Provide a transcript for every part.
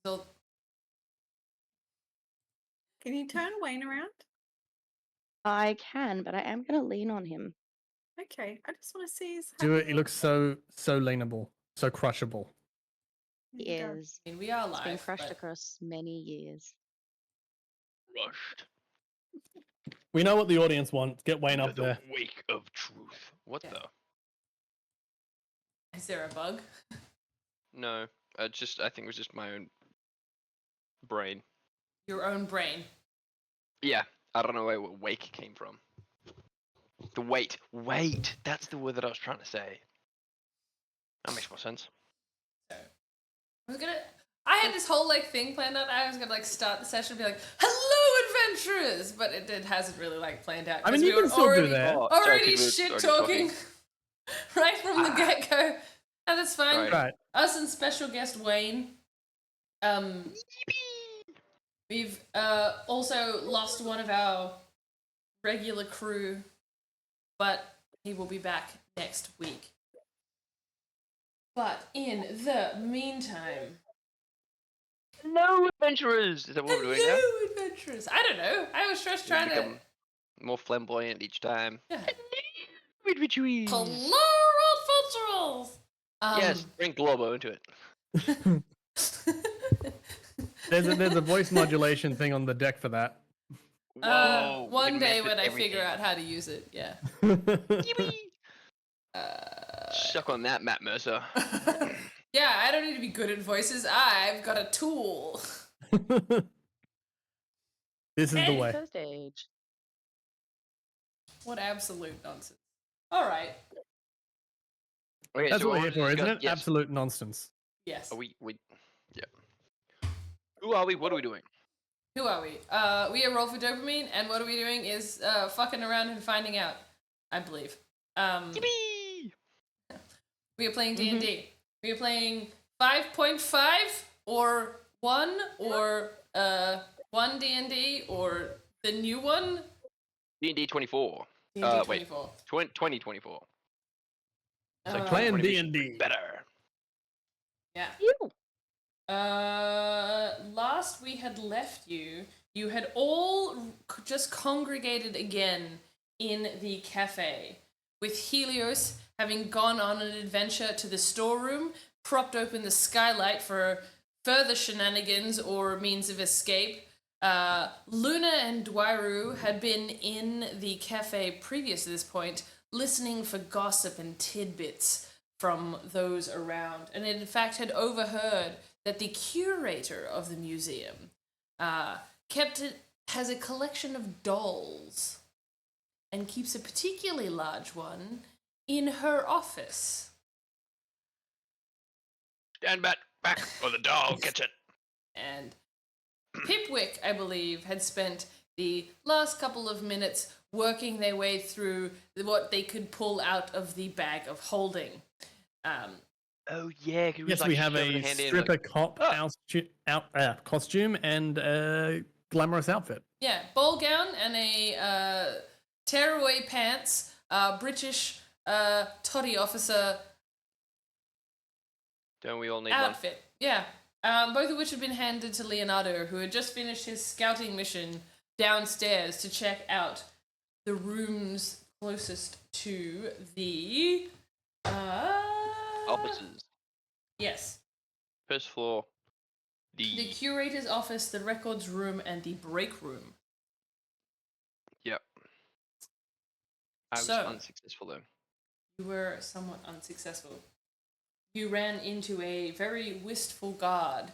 So, Can you turn Wayne around? I can, but I am going to lean on him. Okay, I just want to see his. Do it. He looks so leanable, so crushable. He There you go. is. I mean, we are It's been live, crushed but across many years. Rushed. We know what the audience wants. Get Wayne Into up the there. wake of truth. What Yeah. the? is there a bug? No, I think it was just my own brain. Your own brain. Yeah, I don't know where wake came from. The wait. That's the word that I was trying to say. That makes more sense. So, I had this whole like thing planned out. I was gonna like start the session and be like, "Hello, adventurers," but it hasn't really like planned out. I mean, 'cause you we can were still already, do that. Oh, sorry, Already people are shit already talking right from the get go, and that's fine. Right. Right. Us and special guest Wayne. We've also lost one of our regular crew, but he will be back next week. But in the meantime, Hello, adventurers! Is that what we're doing now? hello, adventurers. I don't know. I was just trying to. Become more flamboyant each time. Yeah. Hello, adventurers! Hello, adventurers. Yes, bring Globo into it. There's a voice modulation thing on the deck for that. Whoa! One they day messed when with I figure everything. out how to use it, yeah. Suck on that, Matt Mercer. Yeah, I don't need to be good at voices. I've got a tool. This is the Hey. way. First age. What absolute nonsense. All right. Okay, That's so what we're I here wanted to for, isn't discuss- it? Yes. Absolute nonsense. Yes. Are we? Yeah. Who are we? What are we doing? Who are we? We are Roll for Dopamine, and what are we doing is fucking around and finding out, I believe. Yippee! We are playing D&D. We are playing 5.5 or 1 or 1 D&D or the new one. D&D 24. D&D Wait. 24. 2024. It's like Playing 2020 D&D. better. Yeah. Ew. Last we had left you, you had all just congregated again in the cafe, with Helios having gone on an adventure to the storeroom, propped open the skylight for further shenanigans or means of escape. Luna and Dwairu had been in the cafe previous to this point, listening for gossip and tidbits from those around, and in fact had overheard that the curator of the museum has a collection of dolls and keeps a particularly large one in her office. Stand back, or the doll gets it. And Pipwick, I believe, had spent the last couple of minutes working their way through what they could pull out of the bag of holding. Oh yeah, 'cause Yes, like we have shoving a hand in, stripper like, cop costume and a glamorous outfit. Yeah, ball gown and a tearaway pants, British toddy officer Don't we all need one? outfit. Yeah. Both of which had been handed to Leonardo, who had just finished his scouting mission downstairs to check out the rooms closest to the Offices. Yes. First floor. The curator's office, the records room, and the break room. Yep. I was So- unsuccessful though. You were somewhat unsuccessful. You ran into a very wistful guard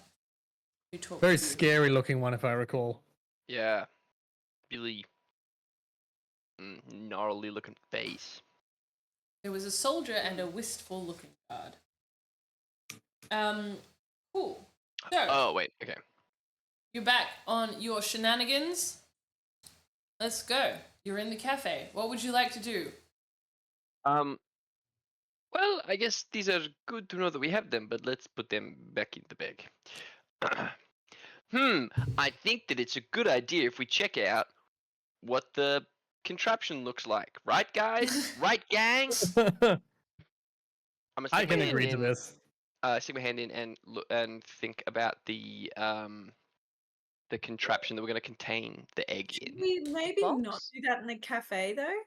who talked Very to you. scary looking one, if I recall. Yeah. Really gnarly looking face. There was a soldier and a wistful looking guard. Cool. So, Oh wait, okay. you're back on your shenanigans. Let's go. You're in the cafe. What would you like to do? Well, I guess these are good to know that we have them, but let's put them back in the bag. I think that it's a good idea if we check out what the contraption looks like. Right, guys? Right, gang? I'm gonna I stick my can hand agree to in, this. stick my hand in and look and think about the contraption that we're gonna contain the egg Should in. we maybe not Box? do that in the cafe though?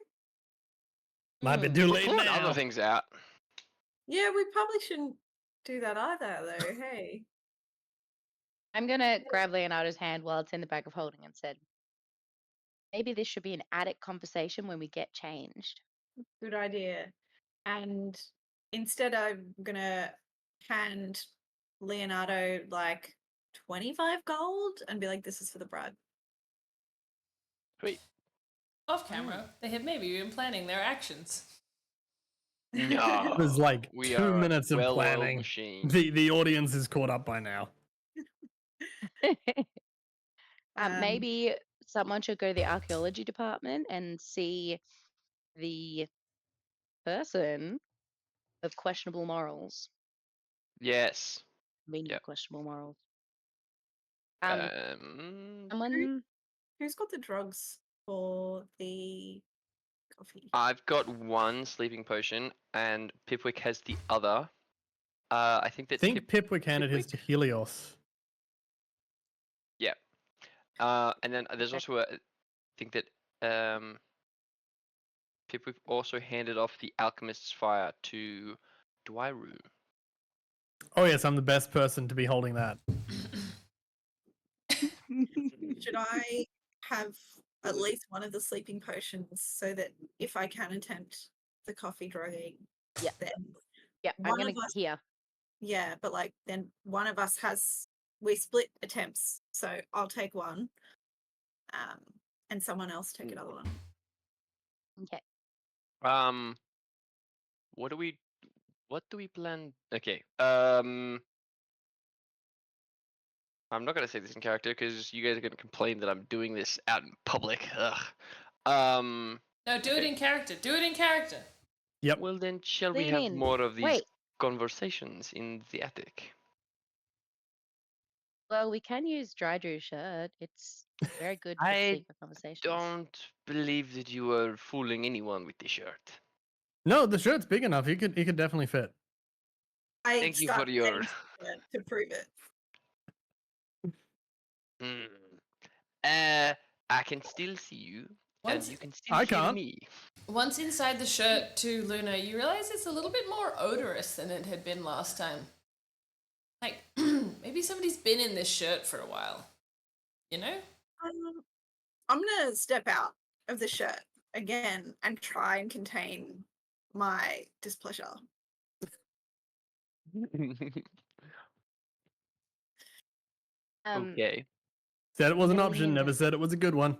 Might be Hmm. too We're late pulling now. other things out. Yeah, we probably shouldn't do that either though. Hey. I'm gonna grab Leonardo's hand while it's in the bag of holding and said, maybe this should be an attic conversation when we get changed. Good idea. And instead, I'm gonna hand Leonardo like 25 gold and be like, "This is for the bride." Sweet. Off camera, they had maybe been planning their actions. No. It was like we 2 are a minutes of well-oiled planning. machine. The audience is caught up by now. Maybe someone should go to the archaeology department and see the person of questionable morals. Yes. Meaning Yep. questionable morals. Um, Someone. Who's got the drugs for the coffee? I've got one sleeping potion, and Pipwick has the other. I think I that think Pipwick handed his to Helios. Yeah. And then there's also I think that Pipwick also handed off the alchemist's fire to Dwairu. Oh yes, I'm the best person to be holding that. Should I have at least one of the sleeping potions so that if I can attempt the coffee drugging, Yeah. then Yeah, I'm one gonna of us, here. yeah, but like then one of us has we split attempts, so I'll take one, and someone else take another one. Okay. What do we plan? Okay. I'm not gonna say this in character because you guys are gonna complain that I'm doing this out in public. Ugh. No, do it Okay. in character. Do it in character. Yep. Well then, shall we Lean have in. more of these Wait. conversations in the attic? Well, we can use Dry Drew's shirt. It's very good for I secret conversations. Don't believe that you are fooling anyone with the shirt. No, the shirt's big enough. He could definitely fit. I Thank you start for your. getting scared to prove it. I can still see you, Once- and you can still I hear can't. me. Once inside the shirt to Luna, you realize it's a little bit more odorous than it had been last time. Like, maybe somebody's been in this shirt for a while. You know? I'm gonna step out of the shirt again and try and contain my displeasure. Okay. Said it was an Really option, never neat. said it was a good one.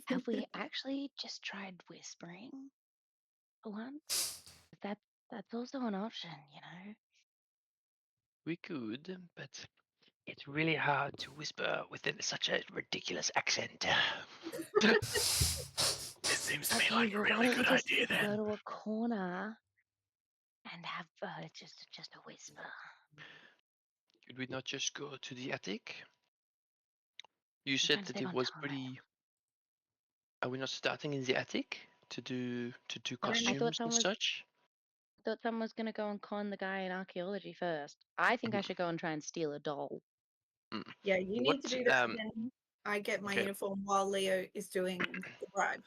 Have we actually just tried whispering for once? That's also an option, you know. We could, but it's really hard to whisper within such a ridiculous accent. This seems to me Okay, like a well, why really don't we good just idea go then. to a corner and have just a whisper? Could we not just go to the attic? You I'm said trying to that save it on was time. pretty. Are we not starting in the attic to do I costumes thought someone and was such? thought someone was gonna go and con the guy in archaeology first. I think I should go and try and steal a doll. Yeah, you need to What do that. And then I get my okay. uniform while Leo is doing the bribe.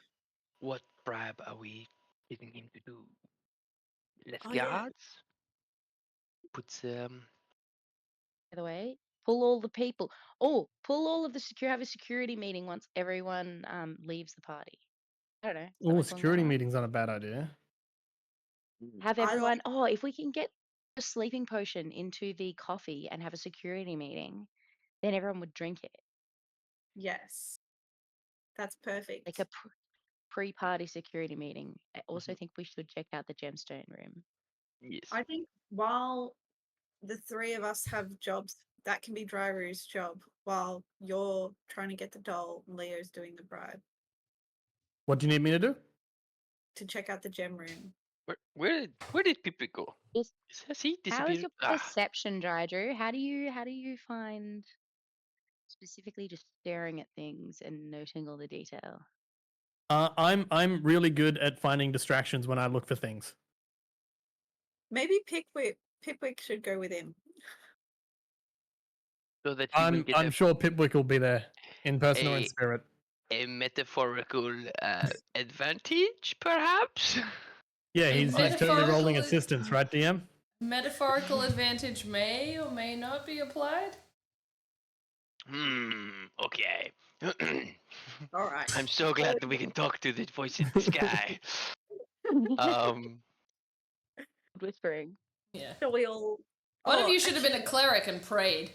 What bribe are we giving him to do? Less Oh, yeah. guards? Put By the way, pull all the people. Oh, pull all of the have a security meeting once everyone leaves the party. I don't know. Oh, something along that security line. meeting's not a bad idea. Have I everyone. Oh, if we can get a sleeping potion into the coffee and have a security meeting, then everyone would drink it. Yes. That's perfect. Like a pre-party security meeting. I also think we should check out the gemstone room. yes. I think while the three of us have jobs, that can be Dryru's job while you're trying to get the doll and Leo's doing the bribe What do you need me to do? to check out the gem room. Where did Pippi go? Yes. Has he How is disappeared? your perception, Drew? How do you find specifically just staring at things and noting all the detail? I'm really good at finding distractions when I look for things. Maybe Pipwick should go with him. So that he will get I'm sure Pipwick will be there in person or in a- spirit. a metaphorical advantage, perhaps? Yeah, he's totally rolling Metaphorical- assistance, right, DM? Metaphorical advantage may or may not be applied. Okay. All right. I'm so glad that we can talk to the voice in the sky. Whispering. Yeah. So we all. One of Oh, you should have been a cleric and prayed.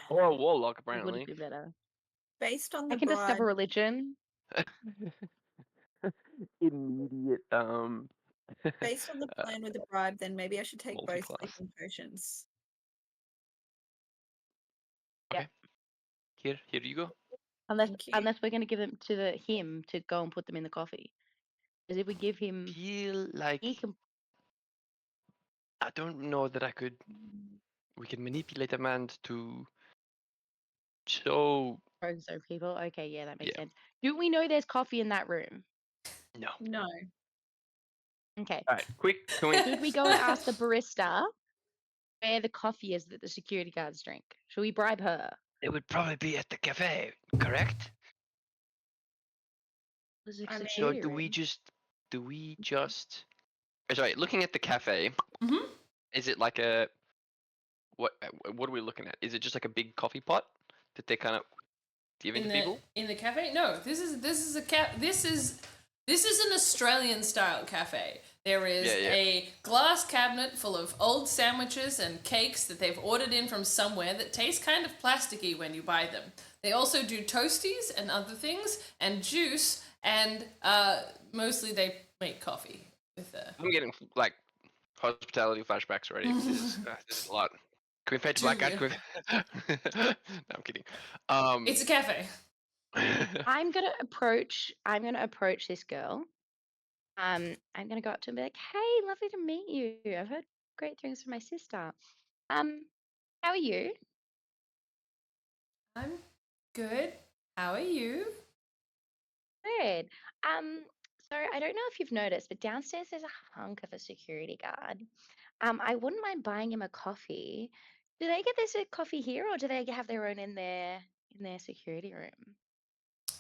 Or a warlock, Would apparently. be better. based on the I can bribe. discover religion. Immediate Based on the plan with the bribe, then maybe I should take both multi-class. sleeping potions. Here you go. Unless Thank you. unless we're gonna give them to him to go and put them in the coffee. Because if we give him Feel like he can I don't know that I could. We can manipulate a man to show. so people. Okay, yeah, that makes Yeah. sense. Do we know there's coffee in that room? No. No. Okay. All right, quick. Can we? Should we go and ask the barista where the coffee is that the security guards drink? Should we bribe her? It would probably be at the cafe, correct? There's a I mean- So security do we room. just? Sorry, looking at the cafe. Mhm. Is it like a? What are we looking at? Is it just like a big coffee pot that they kind of giving In to the people? in the cafe? No, this is an Australian style cafe. There is Yeah. a glass cabinet full of old sandwiches and cakes that they've ordered in from somewhere that taste kind of plasticky when you buy them. They also do toasties and other things and juice, and mostly they make coffee with I'm getting like hospitality flashbacks already. This is a lot. Can we fade to black out? Julia. No, I'm kidding. It's a cafe. I'm gonna approach this girl. I'm gonna go up to her and be like, "Hey, lovely to meet you. I've heard great things from my sister. How are you?" I'm good. How are you? Good. So I don't know if you've noticed, but downstairs there's a hunk of a security guard. I wouldn't mind buying him a coffee. Do they get their coffee here, or do they have their own in their security room?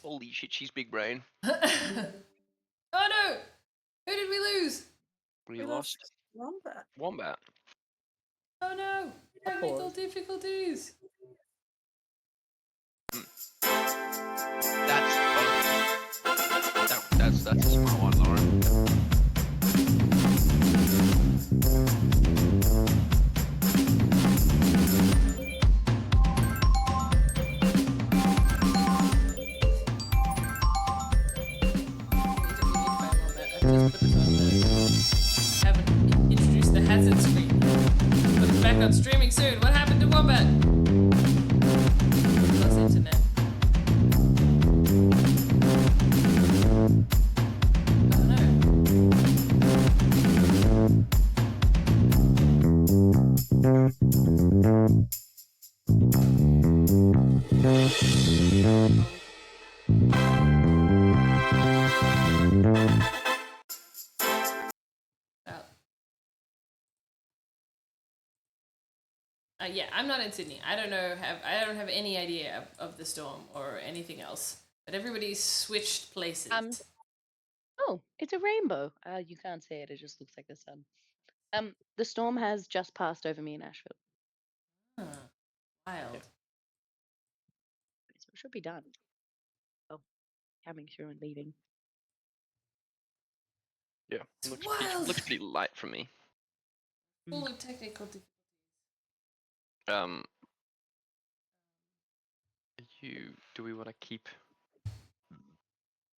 Holy shit, she's big brain. Oh no! Who did we lose? We lost Wombat. Wombat. Oh no! Technical difficulties. That's a smart one, Lauren. Haven't introduced the hazard screen. Put it back on streaming soon. What happened to Wombat? Lost internet. Oh no. Yeah, I'm not in Sydney. I don't have any idea of the storm or anything else. But everybody's switched places. Oh, it's a rainbow. You can't see it. It just looks like the sun. The storm has just passed over me in Asheville, Wild. so it should be done. Oh, coming through and leaving. Yeah, It's looks wild. pretty light for me. Full of technical difficulties. Do we want to keep?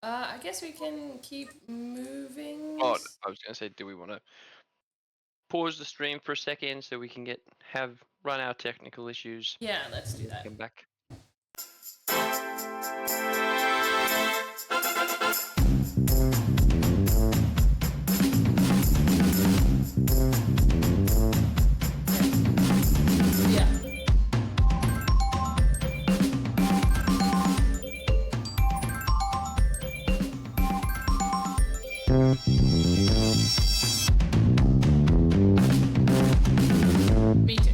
I guess we can keep moving. Oh, I was gonna say, do we want to pause the stream for a second so we can run our technical issues? Yeah, let's do that. Come back. Yeah. Me too.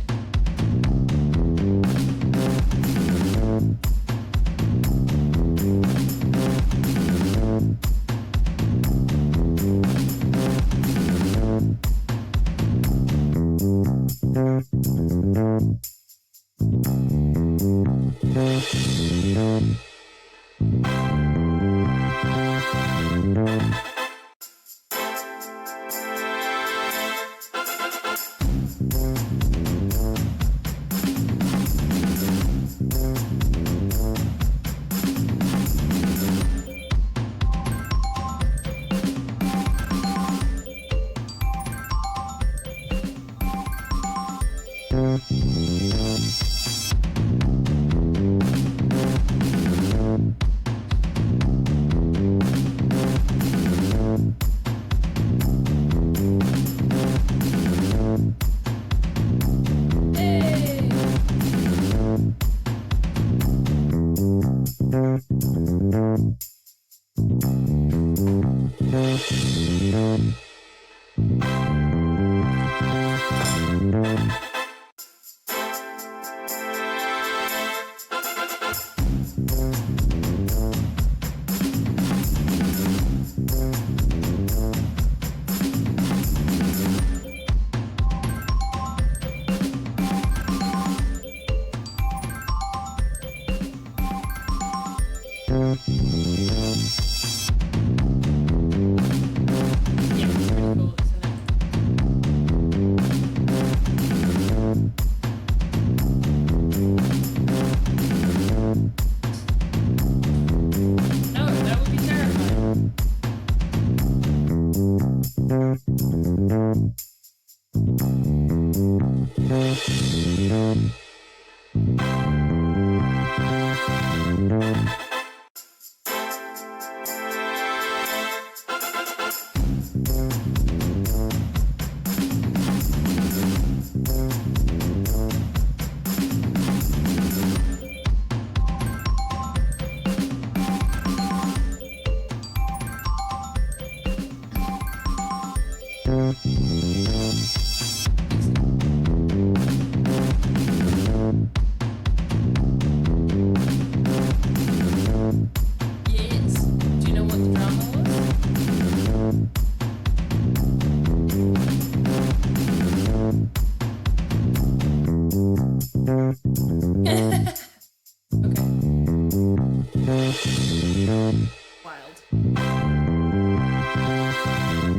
Wild.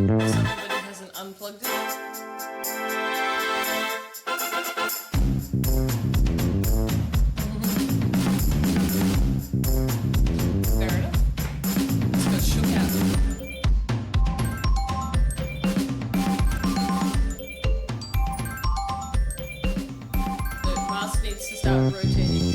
Somebody hasn't unplugged it. Fair enough. It's got shook out. The mask needs to start rotating.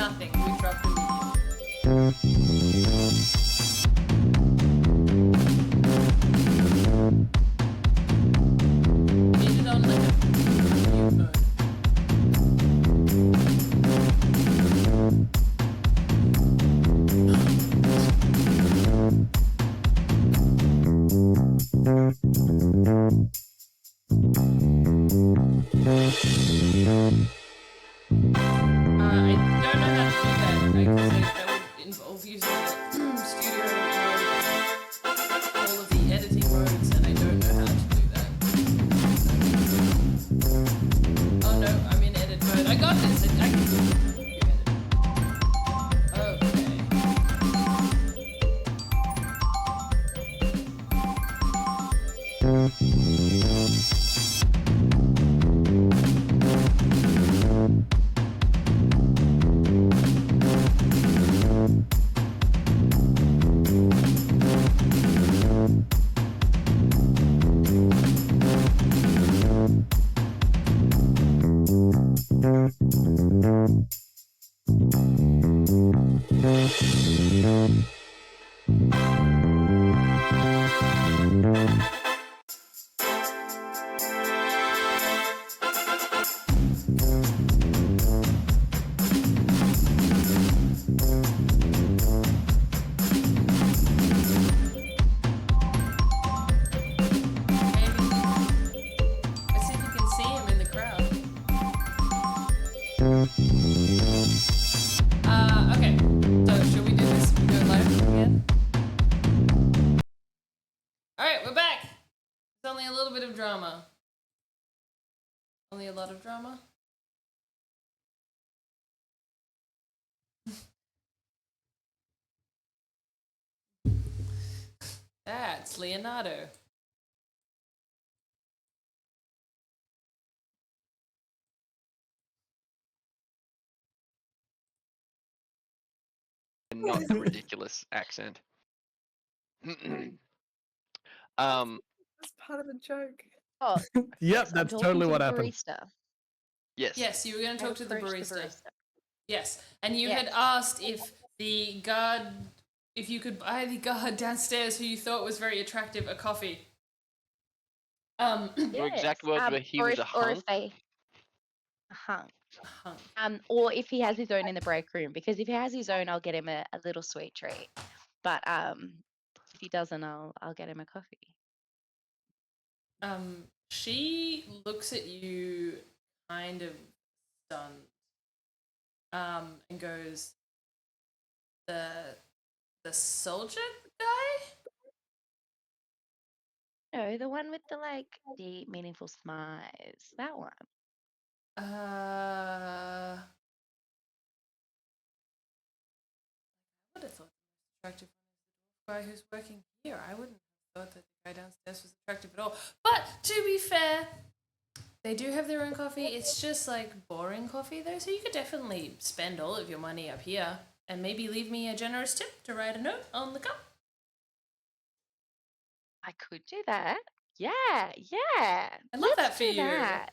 nothing. We dropped immediately. Did it on like a mute mode. I don't know how to do that because that would involve using the studio mode, all of the editing modes, and I don't know how to do that. Oh no, I'm in edit mode. I got this. I can do edit. Okay. Let's see if we can see him in the crowd. Okay. So should we do this? Go live again? Alright, we're back. It's only a little bit of drama. Only a lot of drama. That's Leonardo. And not the ridiculous accent. That's part of the joke. Oh, Yep, yes, I'm that's talking totally to what the happened. barista. Yes. Yes, you were going to I talk to the approached barista. Yes, and you had Yes. asked if the guard, if you could buy the guard downstairs who you thought was very attractive a coffee. Your exact words were he or was if, a or hunk. if they a hunk. hunk. Or if he has his own in the break room, because if he has his own, I'll get him a little sweet treat. But if he doesn't, I'll get him a coffee. She looks at you kind of stunned. And goes, the soldier guy? No, the one with the deep, meaningful smiles. That one. I would have thought the most attractive one is the guy who's working here. I wouldn't have thought that the guy downstairs was attractive at all. But to be fair, they do have their own coffee. It's just like boring coffee though, so you could definitely spend all of your money up here and maybe leave me a generous tip to write a note on the cup. I could do that. Yeah. I love Let's that for do you. that.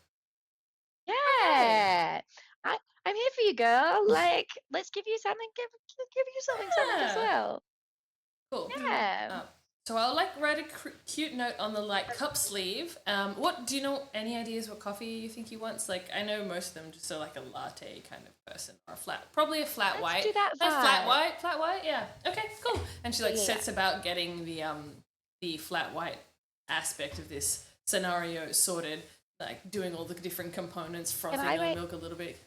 Yeah. I'm here for you, girl. Let's give you something. Give you something as Yeah. well. Cool. Yeah. So I'll write a cute note on the cup sleeve. What do you know? Any ideas what coffee you think he wants? I know most of them just are a latte kind of person or probably a flat Let's white. do that Flat vibe. white. Yeah. Okay. Cool. And she Yeah. sets about getting the flat white aspect of this scenario sorted, doing all the different components, frothing I the wait- milk a little bit.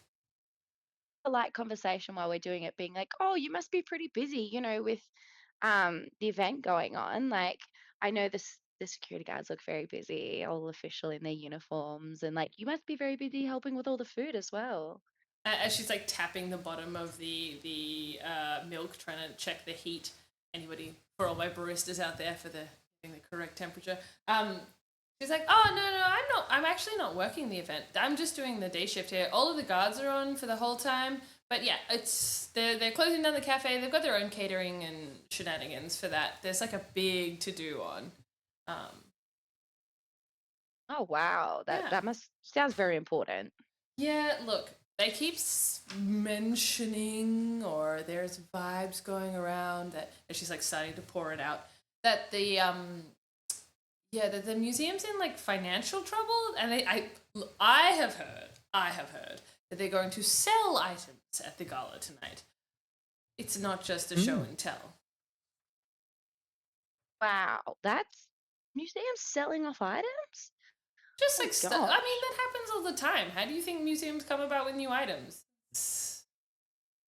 A light conversation while we're doing it, being like, "Oh, you must be pretty busy, with the event going on." I know the security guards look very busy, all official in their uniforms, and you must be very busy helping with all the food as well. As she's tapping the bottom of the milk, trying to check the heat. Anybody, for all my baristas out there, for getting the correct temperature. She's like, "Oh no, I'm actually not working the event. I'm just doing the day shift here. All of the guards are on for the whole time. But yeah, they're closing down the cafe. They've got their own catering and shenanigans for that. There's a big to do on. Oh wow, Yeah. that must sounds very important. Yeah, look, they keep mentioning, or there's vibes going around that, and she's like starting to pour it out, that the that the museum's in like financial trouble, and I have heard that they're going to sell items at the gala tonight. It's not just a show and tell. Wow, that's museums selling off items? Just Oh like stuff. I gosh. mean, that happens all the time. How do you think museums come about with new items?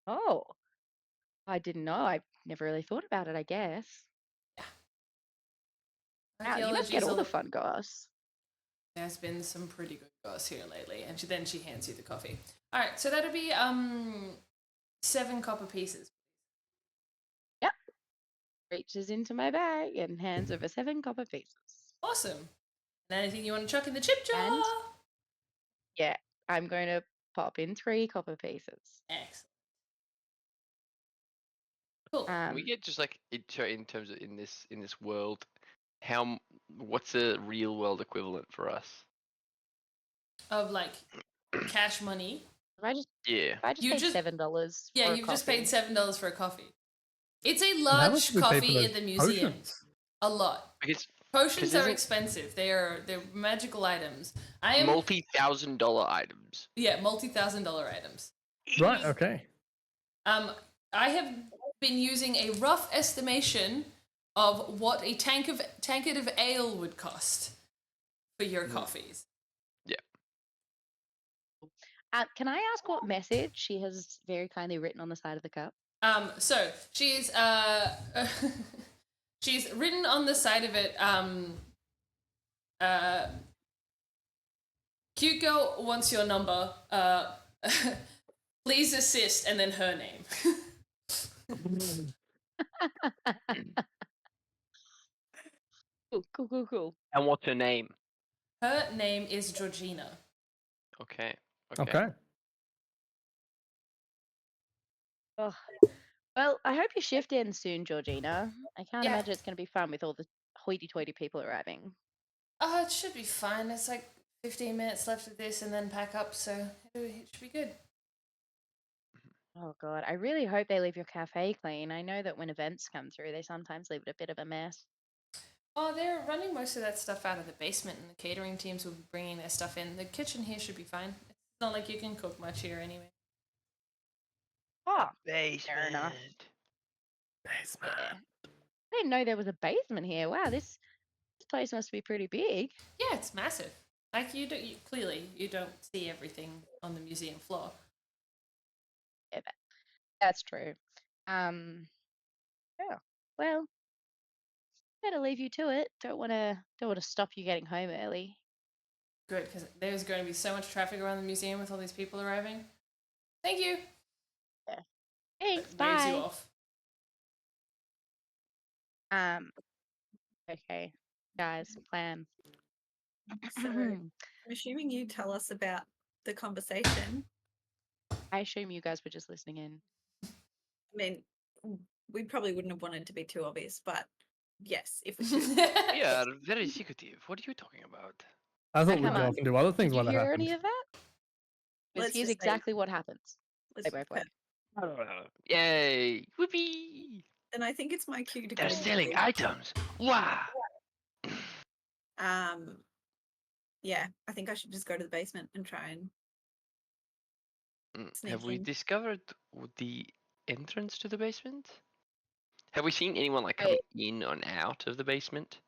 Oh, I didn't know. I never really thought about it, I guess. Wow, you must get Archaeology's all the fun goss. There's been some pretty good goss here lately, and then she hands you the coffee. All right, so that'll be 7 copper pieces. Yep. Reaches into my bag and hands over 7 copper pieces. Awesome. And anything you want to chuck in the chip jar? And yeah, I'm going to pop in 3 copper pieces. Excellent. Cool. Can we get just like in terms of in this world, what's the real world equivalent for us? Of like cash money. If I just Yeah. paid $7 Yeah, for a you've just paid coffee. $7 for a coffee. It's a And how large much did we pay for coffee those at the museum. potions? A lot. Because Potions are isn't- expensive. They're magical items. I am multi-$1,000 items. multi-$1,000 items. Right. Okay. I have been using a rough estimation of what a tankard of ale would cost for your coffees. Can I ask what message she has very kindly written on the side of the cup? So she's she's written on the side of it, cute girl wants your number, please assist, and then her name. Cool. And what's her name? Her name is Georgina. Okay. Okay. Ugh. Well, I hope your shift ends soon, Georgina. I can't Yeah. imagine it's going to be fun with all the hoity-toity people arriving. It should be fine. It's like 15 minutes left of this and then pack up, so it should be good. Oh god, I really hope they leave your cafe clean. I know that when events come through, they sometimes leave it a bit of a mess. Oh, they're running most of that stuff out of the basement, and the catering teams will be bringing their stuff in. The kitchen here should be fine. It's not like you can cook much here anyway. Oh, Basement. fair enough. Basement. Yeah. I didn't know there was a basement here. Wow, this place must be pretty big. Yeah, it's massive. Like clearly you don't see everything on the museum floor. Yeah, that's true. Yeah. Well, better leave you to it. Don't want to stop you getting home early. Good, because there's going to be so much traffic around the museum with all these people arriving. Thank you. Yeah. Thanks. Waves you Bye. off. Okay, guys, plan. So I'm assuming you tell us about the conversation. I assume you guys were just listening in. I mean, we probably wouldn't have wanted to be too obvious, but yes, if we We are very secretive. What are you talking about? I thought we'd come go on. off and do other things Did you while that hear happened. any of that? 'Cause Let's here's just say- exactly what happens. let's They both put- went. Yay! Whoopee! And I think it's my cue to They're go. selling items. Wow! Yeah, I think I should just go to the basement and try and Have we sneak in. discovered the entrance to the basement? Have we seen anyone like coming in and out of the basement?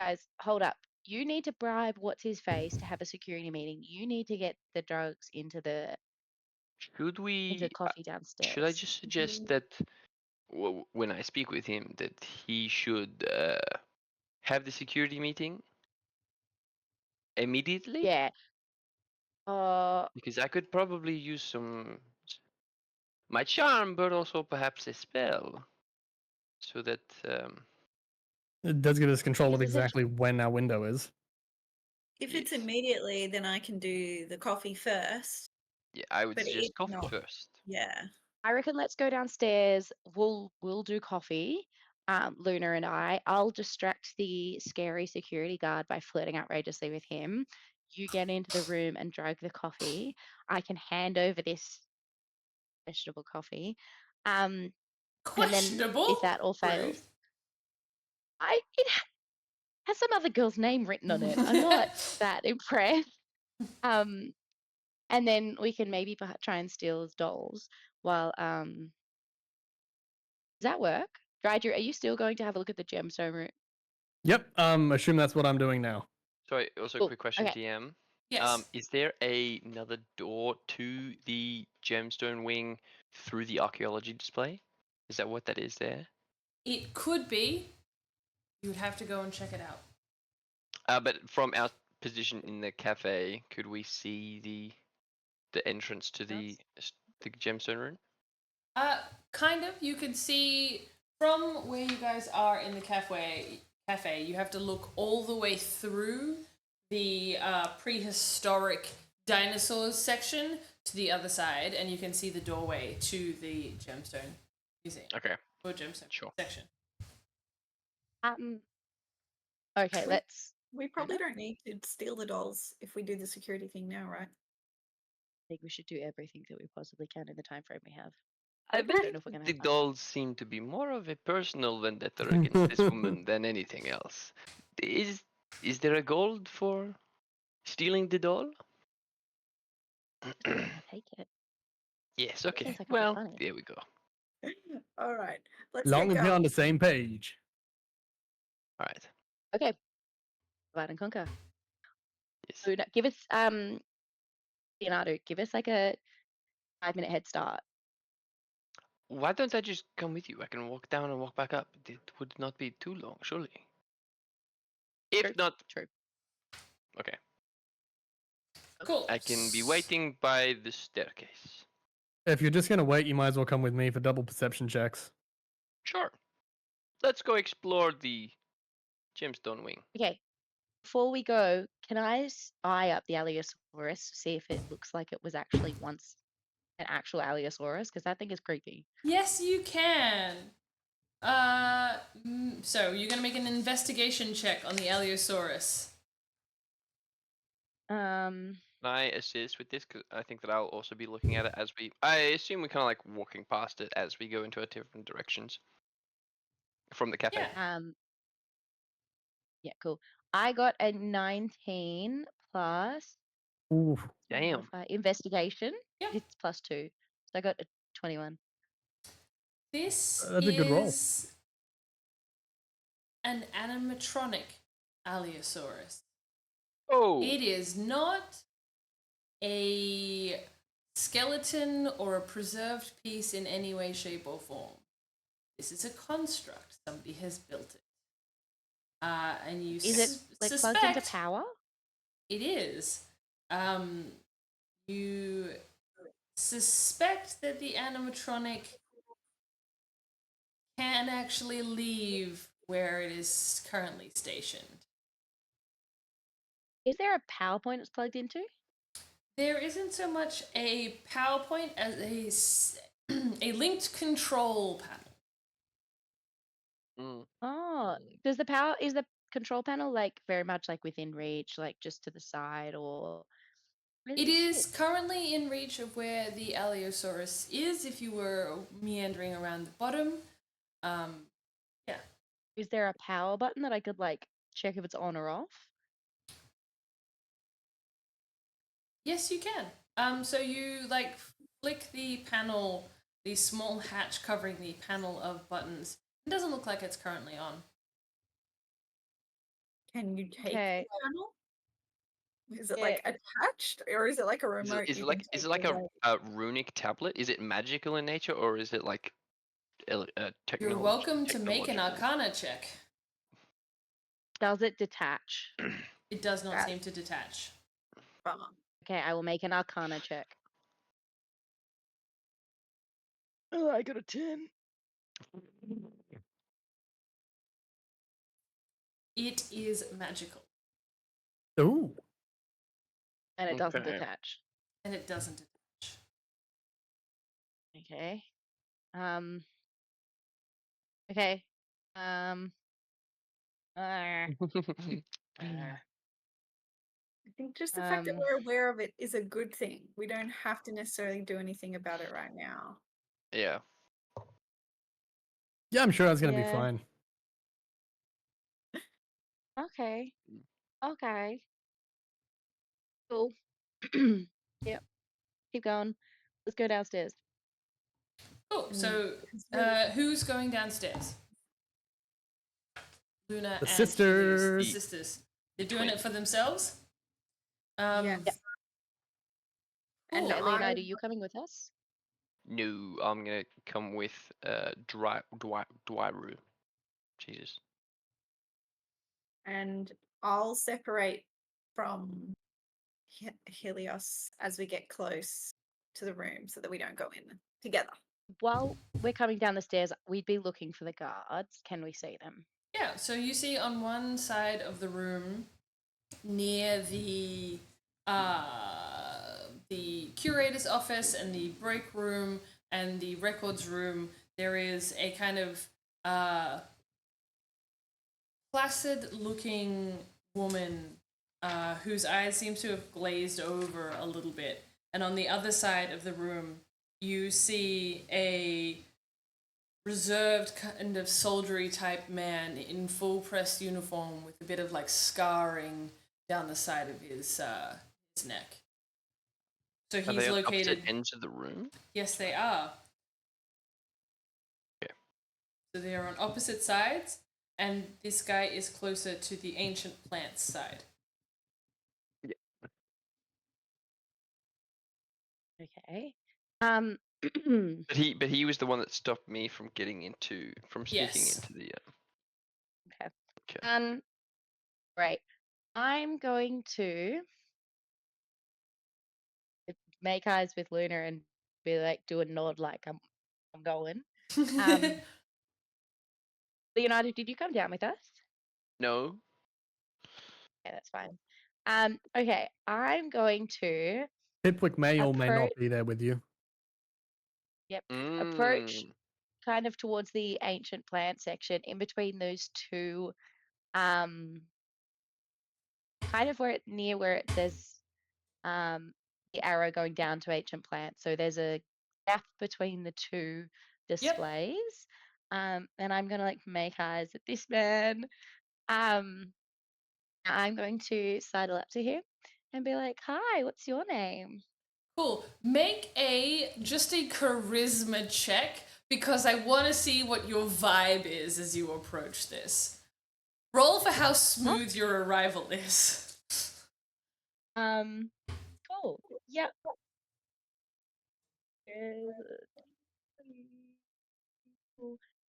Guys, hold up. You need to bribe what's his face to have a security meeting. You need to get the drugs into the Should coffee downstairs. Should I just suggest that when I speak with him that he should have the security meeting immediately? Yeah. Because I could probably use my charm, but also perhaps a spell, so that It does give us control of Because exactly when our window is. If it's yes. immediately, then I can do the coffee first. Yeah, I would But suggest if coffee not- first. Yeah. I reckon let's go downstairs. We'll do coffee. Luna and I'll distract the scary security guard by flirting outrageously with him. you get into the room and drag the coffee, I can hand over this vegetable coffee. And then Questionable. if that all Rude. fails, it has some other girl's name written on it. I'm not that impressed. And then we can maybe try and steal his dolls while does that work? Dryder, are you still going to have a look at the gemstone room? Yep. Assume that's what I'm doing now. Sorry, also a Cool. quick question, Okay. TM. Yes. Is there another door to the gemstone wing through the archaeology display? Is that what that is there? It could be. You would have to go and check it out. But from our position in the cafe, could we see the entrance to the gemstone room? Kind of. You could see from where you guys are in the cafe. You have to look all the way through the prehistoric dinosaurs section to the other side, and you can see the doorway to the gemstone museum Okay, or gemstone sure. section. Okay, let's. We probably don't need to steal the dolls if we do the security thing now, right? I think we should do everything that we possibly can in the time frame we have. I don't know think if we're gonna the have time. dolls seem to be more of a personal vendetta against this woman than anything else. Is there a gold for stealing the doll? I'll take it. Yes, okay. Seems like a bit Well, funny. there we go. All right. Let's Long get as we're going. on the same page. All right. Okay. Divide and conquer. Yes. So give us Leonardo, give us like a 5-minute head start. Why don't I just come with you? I can walk down and walk back up. It would not be too long, surely. If True. not, True. okay. Cool. I can be waiting by the staircase. If you're just gonna wait, you might as well come with me for double perception checks. Sure. Let's go explore the gemstone wing. Okay. Before we go, can I eye up the Allosaurus to see if it looks like it was actually once an actual Allosaurus? Because that thing is creepy. Yes, you can. So you're gonna make an investigation check on the Allosaurus. Um, Can I assist with this? Because I think that I'll also be looking at it as we. I assume we're kind of like walking past it as we go into our different directions from the cafe. Yeah. Yeah, cool. I got a 19 plus Ooh. Damn. modifier investigation. Yep. It's plus 2. So I got a 21. This That's a good roll. is an animatronic Allosaurus. Oh. It is not a skeleton or a preserved piece in any way, shape, or form. This is a construct. Somebody has built it. And you Is it like suspect plugged into power? it is. You suspect that the animatronic can actually leave where it is currently stationed. Is there a PowerPoint it's plugged into? There isn't so much a PowerPoint as a linked control panel. Oh, is the control panel like very much like within reach, like just to the side, or where does It is sit? currently in reach of where the Allosaurus is if you were meandering around the bottom. Is there a power button that I could like check if it's on or off? Yes, you can. So you like flick the panel, the small hatch covering the panel of buttons. It doesn't look like it's currently on. Can you take Okay. the panel? Is it like attached, or is it like a remote? Is you it can is take it like away? a runic tablet? Is it magical in nature, or is it like technology? You're welcome to make an Arcana check. Does it detach? It does not That- seem to detach. Bummer. Okay, I will make an Arcana check. Oh, I got a 10. It is magical, Ooh. And it doesn't Okay. detach. and it doesn't detach. Okay. Okay. uh, think just the fact that Um, we're aware of it is a good thing. We don't have to necessarily do anything about it right now. Yeah. Yeah, I'm sure that's gonna be Yeah. fine. Okay. Okay. Cool. Yep. Keep going. Let's go downstairs. Cool. So, It's really who's going downstairs? Luna The and Helios, the sisters. sisters. They're doing it twins. for themselves. yes. Yep. And Cool. Leonardo, I you coming with us? No, I'm gonna come with Dwyru. Jesus. and I'll separate from Helios as we get close to the room so that we don't go in together. While we're coming down the stairs, we'd be looking for the guards. Can we see them? Yeah, so you see on one side of the room near the curator's office and the break room and the records room, there is a kind of placid looking woman whose eyes seem to have glazed over a little bit. And on the other side of the room, you see a reserved kind of soldiery type man in full pressed uniform with a bit of like scarring down the side of his neck. So Are he's they on located. opposite ends of the room? Yes, they are. Okay. So they are on opposite sides, and this guy is closer to the ancient plants side. Okay. But he was the one that stopped me from sneaking Yes. into the. Okay. Okay. Right. I'm going to make eyes with Luna and be like, do a nod like I'm going. Leonardo, did you come down with us? No. Okay, that's fine. Okay, I'm going to Pipwick may or may not approach. be there with you. Yep. Approach Mm. kind of towards the ancient plant section in between those two, kind of near where it says the arrow going down to ancient plants. So there's a gap between the two displays. And I'm gonna like make eyes at this man. I'm going to sidle up to him and be like, "Hi, what's your name?" Cool. Make just a charisma check because I want to see what your vibe is as you approach this. Roll for how smooth your arrival is. Cool. Yep.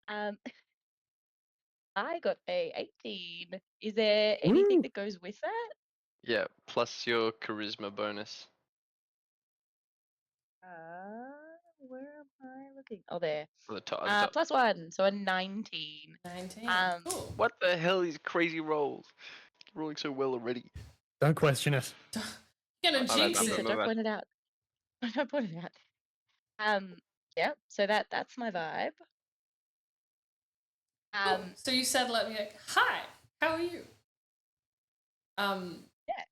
Um, I got a 18. Is there anything Woo! that goes with that? Yeah. Plus your charisma bonus. Where am I looking? Oh, there. At the top. At the top. +1, so a 19. 19. Cool. What the hell? These crazy rolls. Rolling so well already. Don't question it. You're gonna Oh, jinx that's Jinx it. it, don't point it out. Don't point it out. Yep. So that's my vibe. Cool. So you settle up and you're like, hi, how are you? Yeah.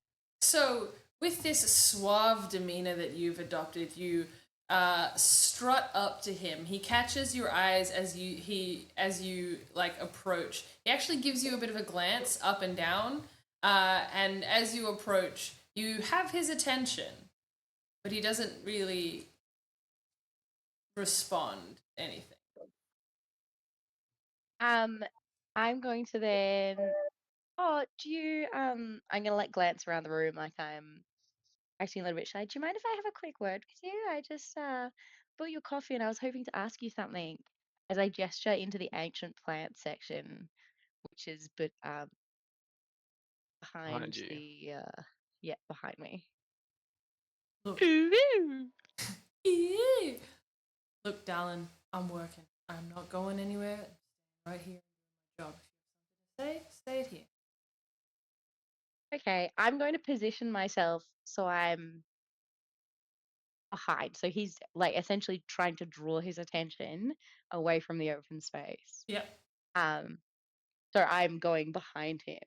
So with this suave demeanor that you've adopted, you strut up to him. He catches your eyes as you like approach. He actually gives you a bit of a glance up and down, and as you approach, you have his attention, but he doesn't really respond anything. I'm going to then. Oh, do you? I'm gonna like glance around the room like I'm acting a little bit shy. Do you mind if I have a quick word with you? I just bought your coffee and I was hoping to ask you something. As I gesture into the ancient plant section, which is behind you. the behind me. Look, look, darling, I'm working. I'm not going anywhere. I'm right here doing my job. If you have something to say, say it here. Okay, I'm going to position myself so I'm behind. So he's like essentially trying to draw his attention away from the open space. Yep. So I'm going behind him.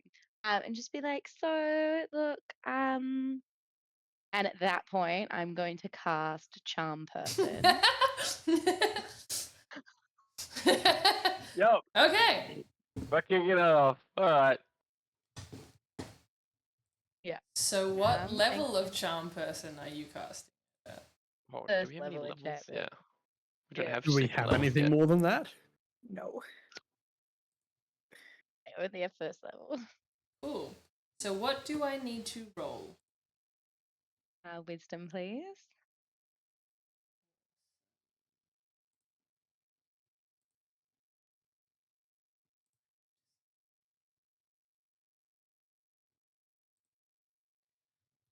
and just be like, so look, and at that point, I'm going to cast Charm Person. Yup. Okay. Fucking it off. Alright. Yeah, So what Thank level of charm person are you casting? Oh, do first we have any level levels? enchantment. Yeah. We don't Yeah. have Do we second have levels anything yet. more than that? No. I only have first level. Cool. So what do I need to roll? Wisdom, please.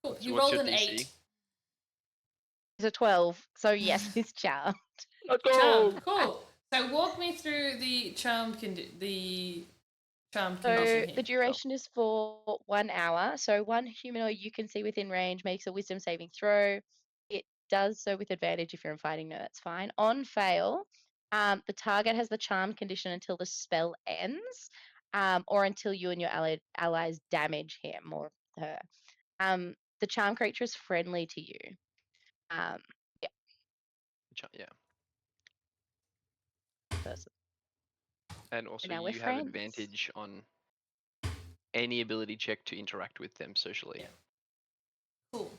Cool. So He what's rolled your an DC? 8. It's a 12, so yes, it's charmed. Let's go! Charmed. Cool. So walk me through the charm condition So here. the duration is for 1 hour. So one humanoid you can see within range makes a wisdom saving throw. It does so with advantage if you're in fighting. No, that's fine. On fail, the target has the charm condition until the spell ends, or until you and your allies damage him or her. The charm creature is friendly to you. Yeah, Yeah. person. And also now we're you have friends. advantage on any ability check to interact with them socially. Yeah. Cool.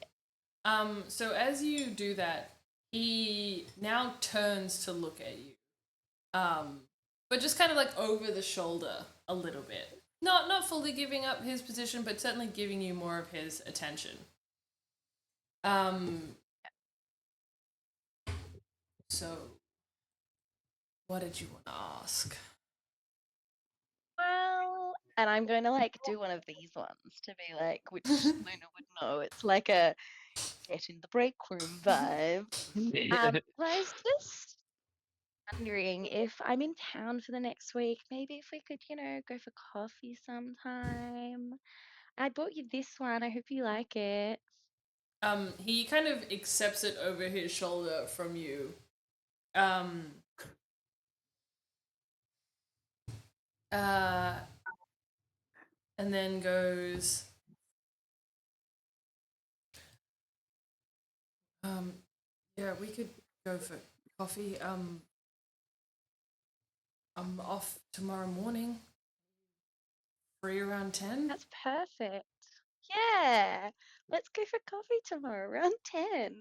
So as you do that, he now turns to look at you. But just kind of like over the shoulder a little bit. Not fully giving up his position, but certainly giving you more of his attention. So what did you want to ask? Well, and I'm going to like do one of these ones to be like, which Luna would know. It's like a get in the break room vibe. I was just wondering if I'm in town for the next week, maybe if we could, go for coffee sometime. I bought you this one. I hope you like it. He kind of accepts it over his shoulder from you. And then goes, yeah, we could go for coffee. I'm off tomorrow morning. Free around 10? That's perfect. Yeah, let's go for coffee tomorrow around 10.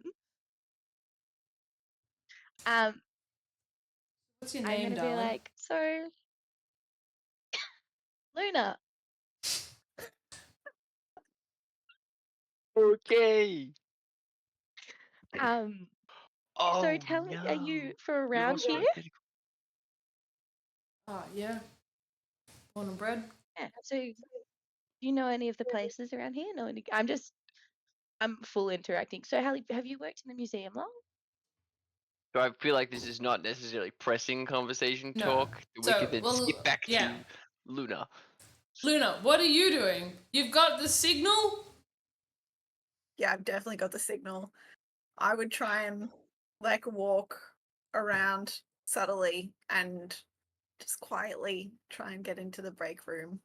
What's your I'm name, gonna be darling? like, so Luna. Okay. So Oh tell me, are you no. for You're around also here? identical. Yeah. Born and bred. Yeah. So do you know any of the places around here? No, I'm full interacting. So Hallie, have you worked in the museum long? So I feel like this is not necessarily pressing conversation No. talk. We So, could then well, skip back yeah. to Luna. Luna, what are you doing? You've got the signal? Yeah, I've definitely got the signal. I would try and like walk around subtly and just quietly try and get into the break room.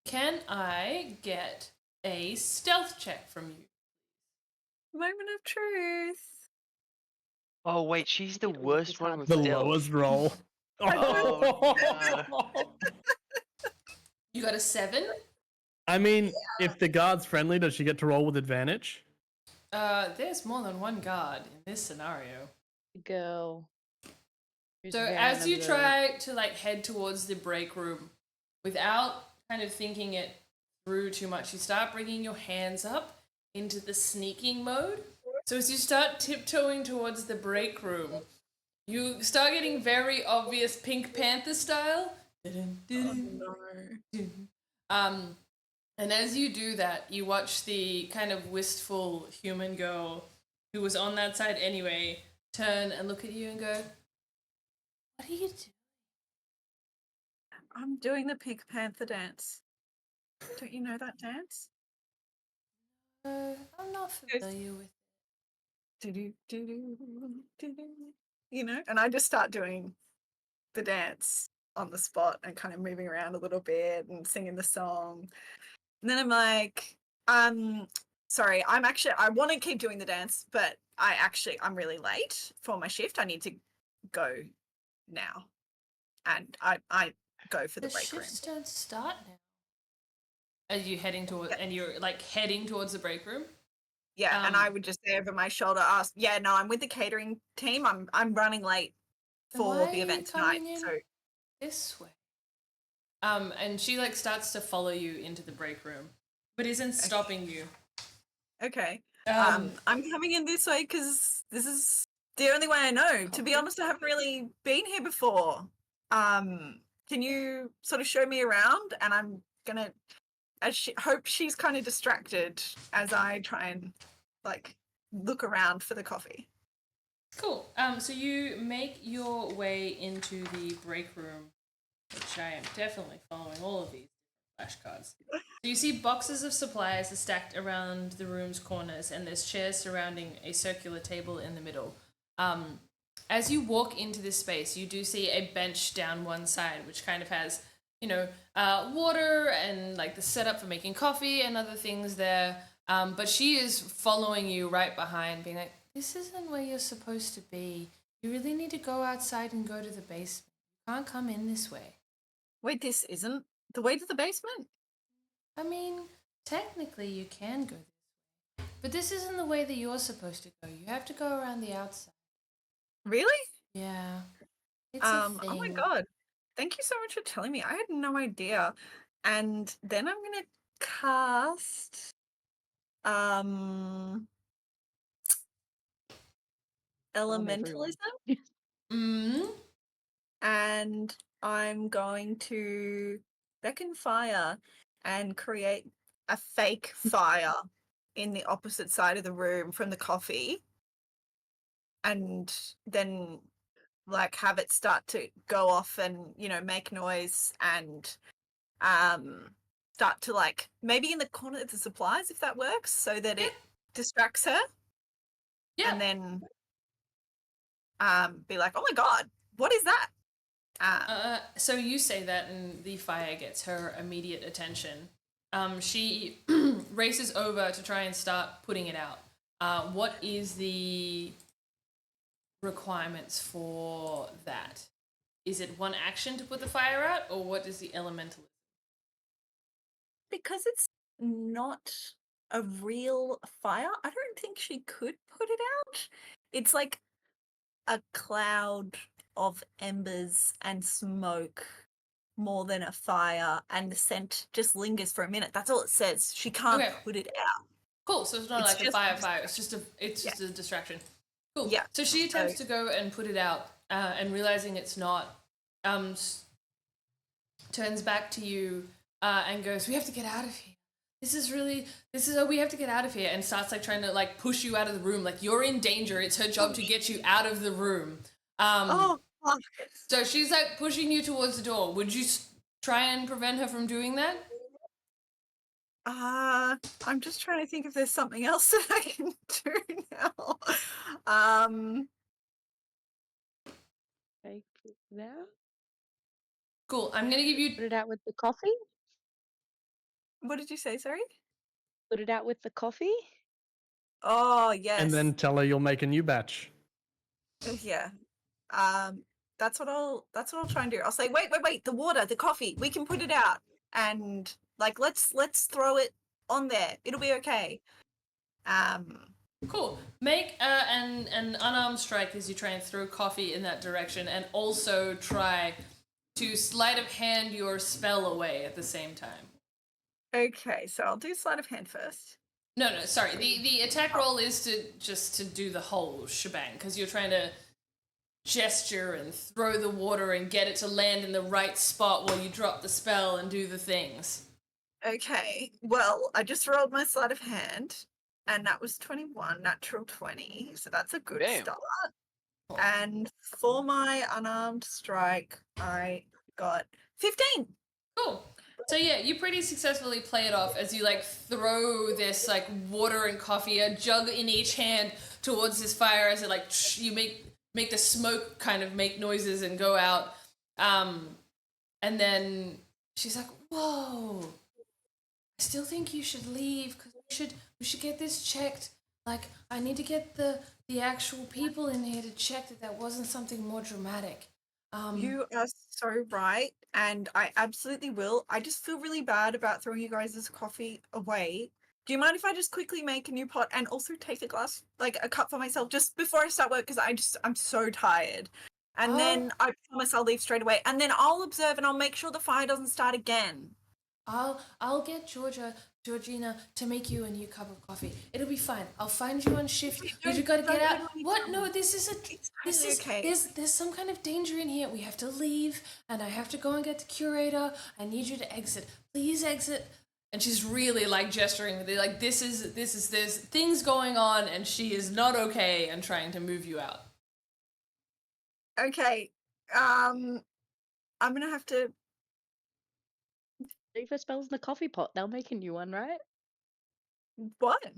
Can I get a stealth check from you? Moment of truth. Oh wait, she's the It always worst is one hard with to The say. stealth. lowest roll. Oh, no. You got a 7? I mean, if the guard's friendly, does she get to roll with advantage? There's more than one guard in this scenario. Girl. who's So very as you unobserved. try to like head towards the break room, without kind of thinking it through too much, you start bringing your hands up into the sneaking mode. So as you start tiptoeing towards the break room, you start getting very obvious Pink Panther style. And as you do that, you watch the kind of wistful human girl who was on that side anyway turn and look at you and go, "What are you doing?" I'm doing the Pink Panther dance. Don't you know that dance? I'm not familiar with. Do-do, do-do, do-do. You know? And I just start doing the dance on the spot and kind of moving around a little bit and singing the song. And then I'm like, sorry, I want to keep doing the dance, but I'm really late for my shift. I need to go now. And I go for the break room. shifts don't start now. Are you heading towards, and you're like heading towards the break room? Yeah, and I would just say over my shoulder, ask, yeah, no, I'm with the catering team. I'm running late for the event tonight. So this way. And she like starts to follow you into the break room, but isn't stopping you. okay. I'm coming in this way because this is the only way I know. To be honest, I haven't really been here before. Can you sort of show me around? And I'm gonna hope she's kind of distracted as I try and like look around for the coffee. Cool. So you make your way into the break room, which I am definitely following all of these flashcards. So you see boxes of supplies are stacked around the room's corners, and there's chairs surrounding a circular table in the middle. As you walk into this space, you do see a bench down one side, which kind of has, water and like the setup for making coffee and other things there. But she is following you right behind, being like, this isn't where you're supposed to be. You really need to go outside and go to the basement. You can't come in this way. Wait, this isn't the way to the basement? I mean, technically you can go this way, but this isn't the way that you're supposed to go. You have to go around the outside. Really? Yeah. It's a thing. Oh my god. Thank you so much for telling me. I had no idea. And then I'm gonna cast elementalism. And I'm going to beckon fire and create a fake fire in the opposite side of the room from the coffee, and then like have it start to go off and make noise and start to like maybe in the corner of the supplies, if that works, so that it distracts her. And then be like, oh my god, what is that? So you say that, and the fire gets her immediate attention. She races over to try and start putting it out. What is the requirements for that? Is it one action to put the fire out, or what is the elemental? Because it's not a real fire, I don't think she could put it out. It's like a cloud of embers and smoke more than a fire, and the scent just lingers for a minute. That's all it says. She can't put it out. Cool. So it's not like a fire. It's just a distraction. Cool. Yeah. So she attempts to go and put it out, and realizing it's not, turns back to you and goes, "We have to get out of here. We have to get out of here," and starts like trying to like push you out of the room. Like you're in danger. It's her job to get you out of the room. Oh, fuck. So she's like pushing you towards the door. Would you try and prevent her from doing that? I'm just trying to think if there's something else that I can do now. Take it out. Cool. I'm gonna give you. Put it out with the coffee. What did you say? Sorry. Put it out with the coffee. Oh yes. And then tell her you'll make a new batch. Yeah. That's what I'll try and do. I'll say, wait, the water, the coffee, we can put it out, and like let's throw it on there. It'll be okay. Cool. Make an unarmed strike as you try and throw coffee in that direction, and also try to sleight of hand your spell away at the same time. Okay, so I'll do sleight of hand first. No, sorry. The attack roll is to do the whole shebang, because you're trying to gesture and throw the water and get it to land in the right spot while you drop the spell and do the things. Okay, well, I just rolled my sleight of hand, and that was 21, natural 20, so that's a good start. And for my unarmed strike, I got 15. Cool. So yeah, you pretty successfully play it off as you like throw this like water and coffee, a jug in each hand, towards this fire as it like you make the smoke kind of make noises and go out. And then she's like, "Whoa, I still think you should leave because we should get this checked. Like, I need to get the actual people in here to check that wasn't something more dramatic." You are so right, and I absolutely will. I just feel really bad about throwing you guys' coffee away. Do you mind if I just quickly make a new pot and also take a glass, like a cup for myself, just before I start work? Because I'm so tired. And then I promise I'll leave straight away. And then I'll observe and I'll make sure the fire doesn't start again. I'll get Georgina to make you a new cup of coffee. It'll be fine. I'll find you on shift. You just gotta get out. What? No, this is okay. There's some kind of danger in here. We have to leave, and I have to go and get the curator. I need you to exit. Please exit. And she's really like gesturing with it, like there's things going on, and she is not okay and trying to move you out. Okay. I'm gonna have to. Leave the spells in the coffee pot. They'll make a new one, right? What?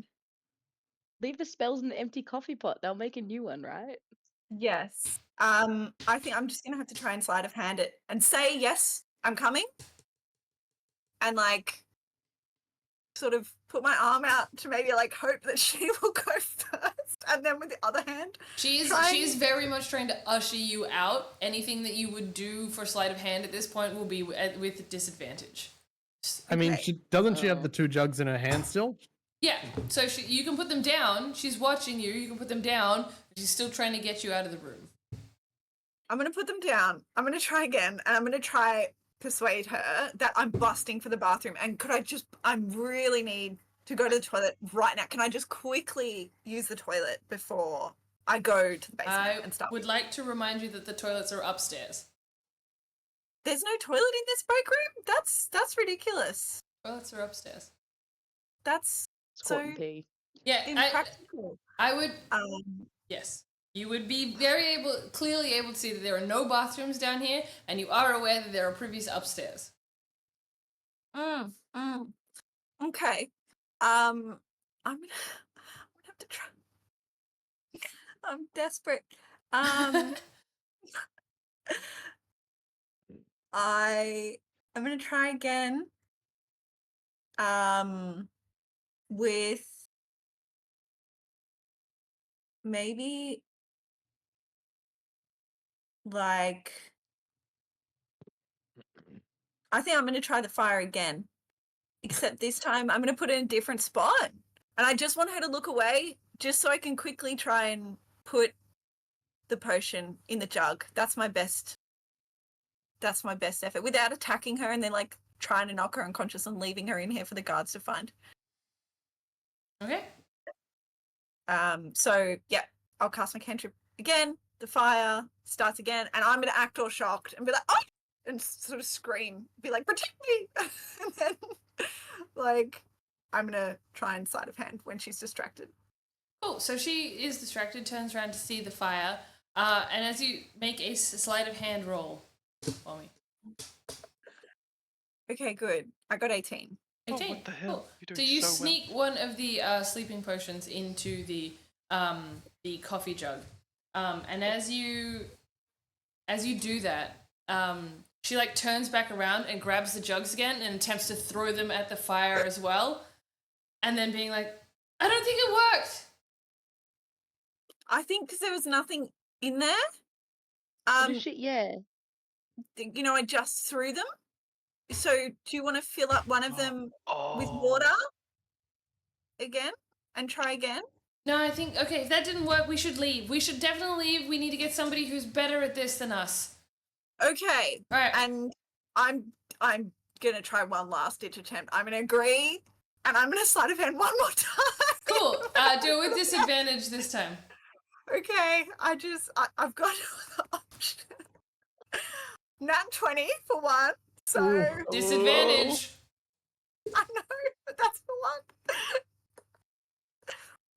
Leave the spells in the empty coffee pot. They'll make a new one, right? Yes. I think I'm just gonna have to try and sleight of hand it and say yes, I'm coming, and like sort of put my arm out to maybe like hope that she will go first, and then with the other hand, She's very much trying to usher you out. Anything that you would do for sleight of hand at this point will be with disadvantage. I mean, doesn't she have Oh. the 2 jugs in her hand still? Yeah, so you can put them down. She's watching you. You can put them down. But she's still trying to get you out of the room. I'm gonna put them down. I'm gonna try again, and I'm gonna try persuade her that I'm busting for the bathroom, and I really need to go to the toilet right now. Can I just quickly use the toilet before I go to the basement and I stuff? would like to remind you that the toilets are upstairs. There's no toilet in this break room? That's ridiculous. Toilets are upstairs. That's Squat so and pee. Yeah, impractical. I would. Um, Yes. You would be clearly able to see that there are no bathrooms down here, and you are aware that there are privies upstairs. okay. I'm gonna have to try. I'm desperate. I'm gonna try again. With maybe like I think I'm gonna try the fire again. Except this time I'm gonna put it in a different spot. And I just want her to look away just so I can quickly try and put the potion in the jug. That's my best effort without attacking her and then like trying to knock her unconscious and leaving her in here for the guards to find. Okay. So yeah, I'll cast my cantrip again. The fire starts again, and I'm gonna act all shocked and be like, "Oh!" and sort of scream, be like, "Protect me!" and then, like, I'm gonna try and sleight of hand when she's distracted. Cool. So she is distracted, turns around to see the fire, and as you make a sleight of hand roll for me. Okay, good. I got 18. 18. what the hell? Cool. You're So doing you so well. sneak one of the sleeping potions into the coffee jug, and as you do that, she like turns back around and grabs the jugs again and attempts to throw them at the fire as well, and then being like, "I don't think it worked." I think because there was nothing in there. Yeah. You know, I just threw them. So do you want to fill up one of them with Oh. water again and try again? No, I think okay. If that didn't work, we should leave. We should definitely leave. We need to get somebody who's better at this than us. Okay. All right. And I'm gonna try one last ditch attempt. I'm gonna agree, and I'm gonna sleight of hand one more time. Cool. Do it with disadvantage this time. Okay. I've got another option. Nat 20 for one. So Disadvantage. I know, but that's for one.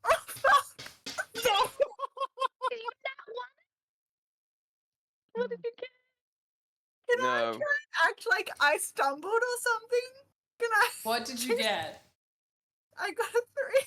Oh fuck! No. Did you that one? What did you get? Can I No. try and act like I stumbled or something? Can I? What did you get? I got a 3.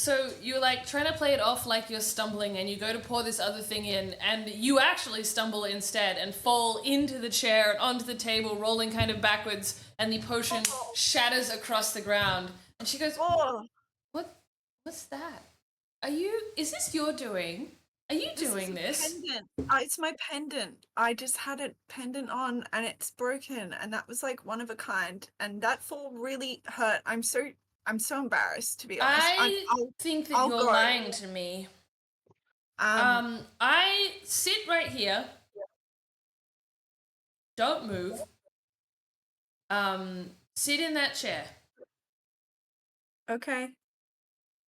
So you're like trying to play it off like you're stumbling, and you go to pour this other thing in, and you actually stumble instead and fall into the chair and onto the table, rolling kind of backwards, and the potion shatters across the ground. And she goes, Oh, What's that? Is this your doing? Are you doing this? Pendant. It's my pendant. I just had it pendant on and it's broken, and that was like one of a kind, and that fall really hurt. I'm so embarrassed, to be honest. I think that I'll you're go. lying to me. I sit right here. Don't move. Sit in that chair. Okay.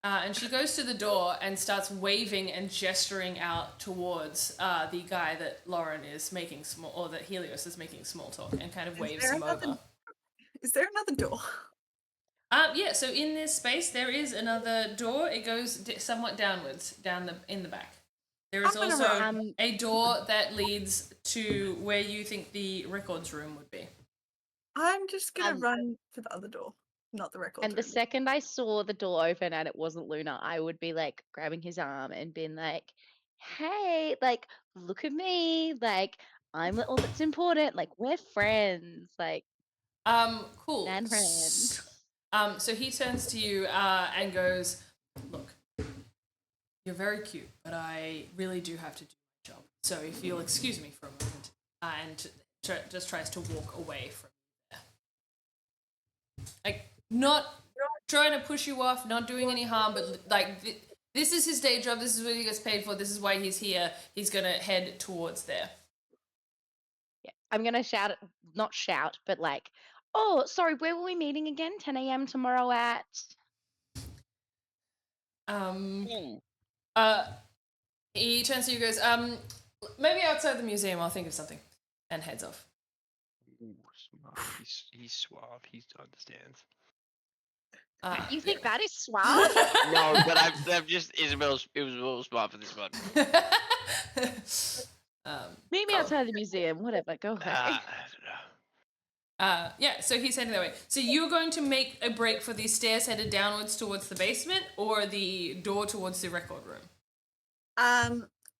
And she goes to the door and starts waving and gesturing out towards the guy that Lauren is making or that Helios is making small talk, and kind of waves him over. Is there another door? Yeah, so in this space there is another door. It goes somewhat downwards, in the back. There is also a door that leads to where you think the records room would be. I'm just gonna run for the other door, not the record. And the second I saw the door open and it wasn't Luna, I would be like grabbing his arm and being like, hey, like, look at me. Like, I'm all that's important. Like, we're friends. Like, Cool. man friends. So he turns to you and goes, look, you're very cute, but I really do have to do my job. So if you'll excuse me for a moment, and just tries to walk away from there. Like, not trying to push you off, not doing any harm, but like, this is his day job, this is what he gets paid for, this is why he's here. He's gonna head towards there. Yeah, I'm going to not shout, but like, oh, sorry, where were we meeting again? 10 a.m. tomorrow at... He turns to you and goes, maybe outside the museum, I'll think of something. And heads off. Ooh, smart. He's suave. He understands. You think that is suave? No, but I'm just It was smart for this one. Meet me outside the museum. Whatever, go away. I don't know. Yeah, so he's heading that way. So you're going to make a break for the stairs headed downwards towards the basement, or the door towards the record room? I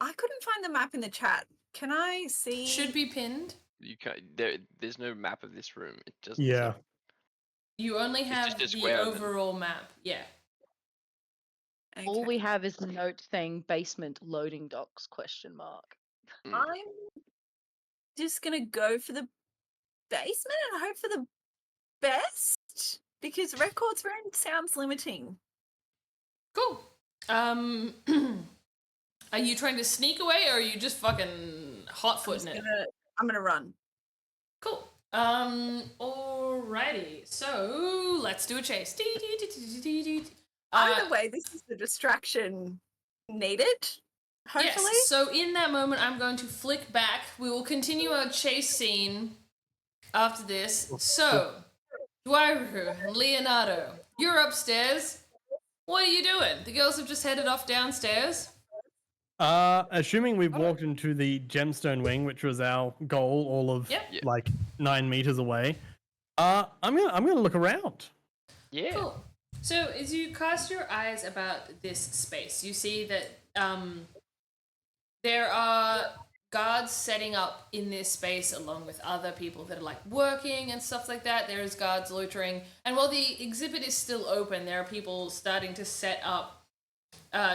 couldn't find the map in the chat. Can I see? Should be pinned. You can't. There's no map of this room. It just Yeah. You only have just a the square then. overall map. Yeah. Okay. All we have is the note thing, basement loading docks, question mark. I'm just gonna go for the basement and hope for the best, because records room sounds limiting. Cool. Are you trying to sneak away, or are you just fucking hot-footing it? I'm gonna run. Cool. Alrighty. So let's do a chase. Either way, this is the distraction needed. Hopefully. Yes. So in that moment, I'm going to flick back. We will continue our chase scene after this. So, Dwairu and Leonardo, you're upstairs. What are you doing? The girls have just headed off downstairs. Assuming we've walked into the gemstone wing, which was our goal, all of like 9 meters away. I'm gonna look around. Yeah. Cool. So as you cast your eyes about this space, you see that there are guards setting up in this space along with other people that are like working and stuff like that. There's guards loitering, and while the exhibit is still open, there are people starting to set up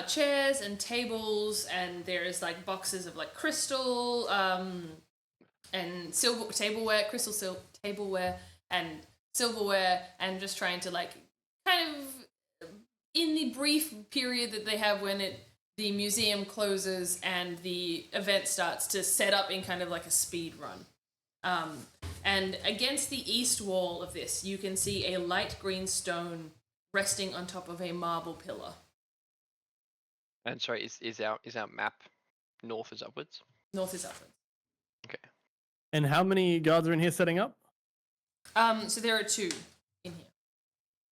chairs and tables, and there's like boxes of like crystal and silver tableware, tableware and silverware, and just trying to like kind of in the brief period that they have when the museum closes and the event starts to set up in kind of like a speed run. And against the east wall of this, you can see a light green stone resting on top of a marble pillar. And sorry, is our map north is upwards? North is upwards. Okay. And how many guards are in here setting up? So there are 2 in here.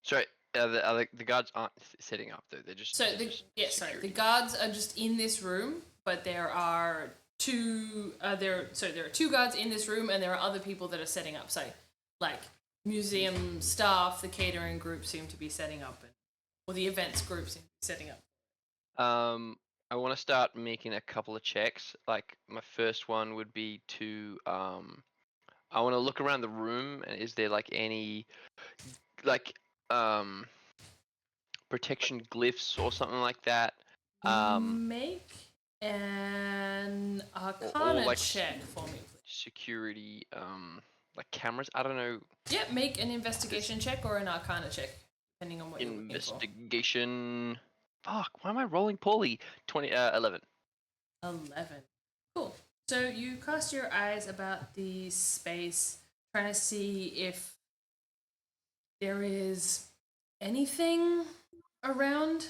Sorry, the guards aren't setting up though. They're just The security. guards are just in this room, but there are 2. There are 2 guards in this room, and there are other people that are setting up. So, like museum staff, the catering group seem to be setting up, or the events group seem to be setting up? I want to start making a couple of checks. Like my first one would be to I want to look around the room, and is there like any like protection glyphs or something like that? Make an Or Arcana like check for me, please. security like cameras. I don't know. Yeah, make an investigation check or an Arcana check, depending on what you're looking for. Investigation. Fuck, why am I rolling poorly? 11. 11. Cool. So you cast your eyes about the space, trying to see if there is anything around.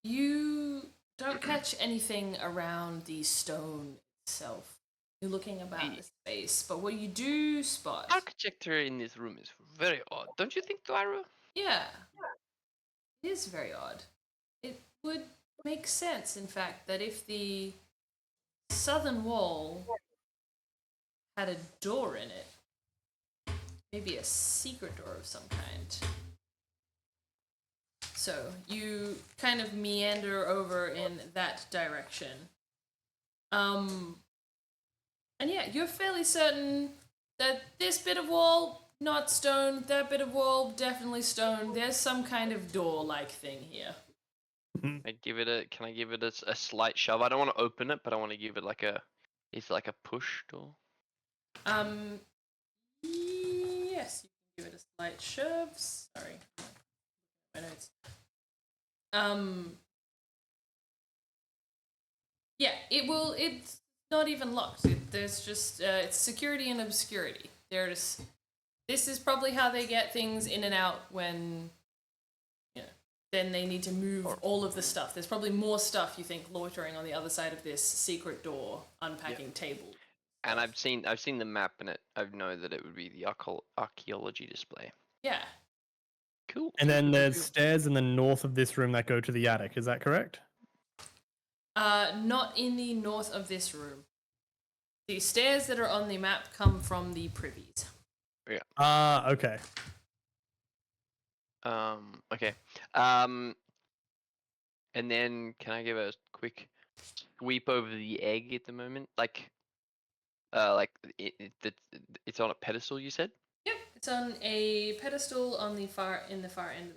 You don't catch anything around the stone itself. You're looking about the space, but what you do spot. Architecture in this room is very odd, don't you think, Dwyra? Yeah. It is very odd. It would make sense, in fact, that if the southern wall had a door in it, maybe a secret door of some kind. So you kind of meander over in that direction. And yeah, you're fairly certain that this bit of wall, not stone, that bit of wall, definitely stone. There's some kind of door-like thing here. Can I give it a slight shove? I don't want to open it, but I want to give it like a, it's like a push door. Yes, you can give it a slight shove. Sorry, my notes. Yeah, it will. It's not even locked. There's just it's security and obscurity. There's. This is probably how they get things in and out when. Then they need to move all of the stuff. There's probably more stuff, you think, loitering on the other side of this secret door, unpacking table. And I've seen the map, and I know that it would be the archaeology display. Yeah. Cool. And then there's stairs in the north of this room that go to the attic. Is that correct? Not in the north of this room. The stairs that are on the map come from the privies. Yeah. Okay. Okay. And then can I give a quick sweep over the egg at the moment? Like it's on a pedestal, you said? Yep, it's on a pedestal on the far end of the room.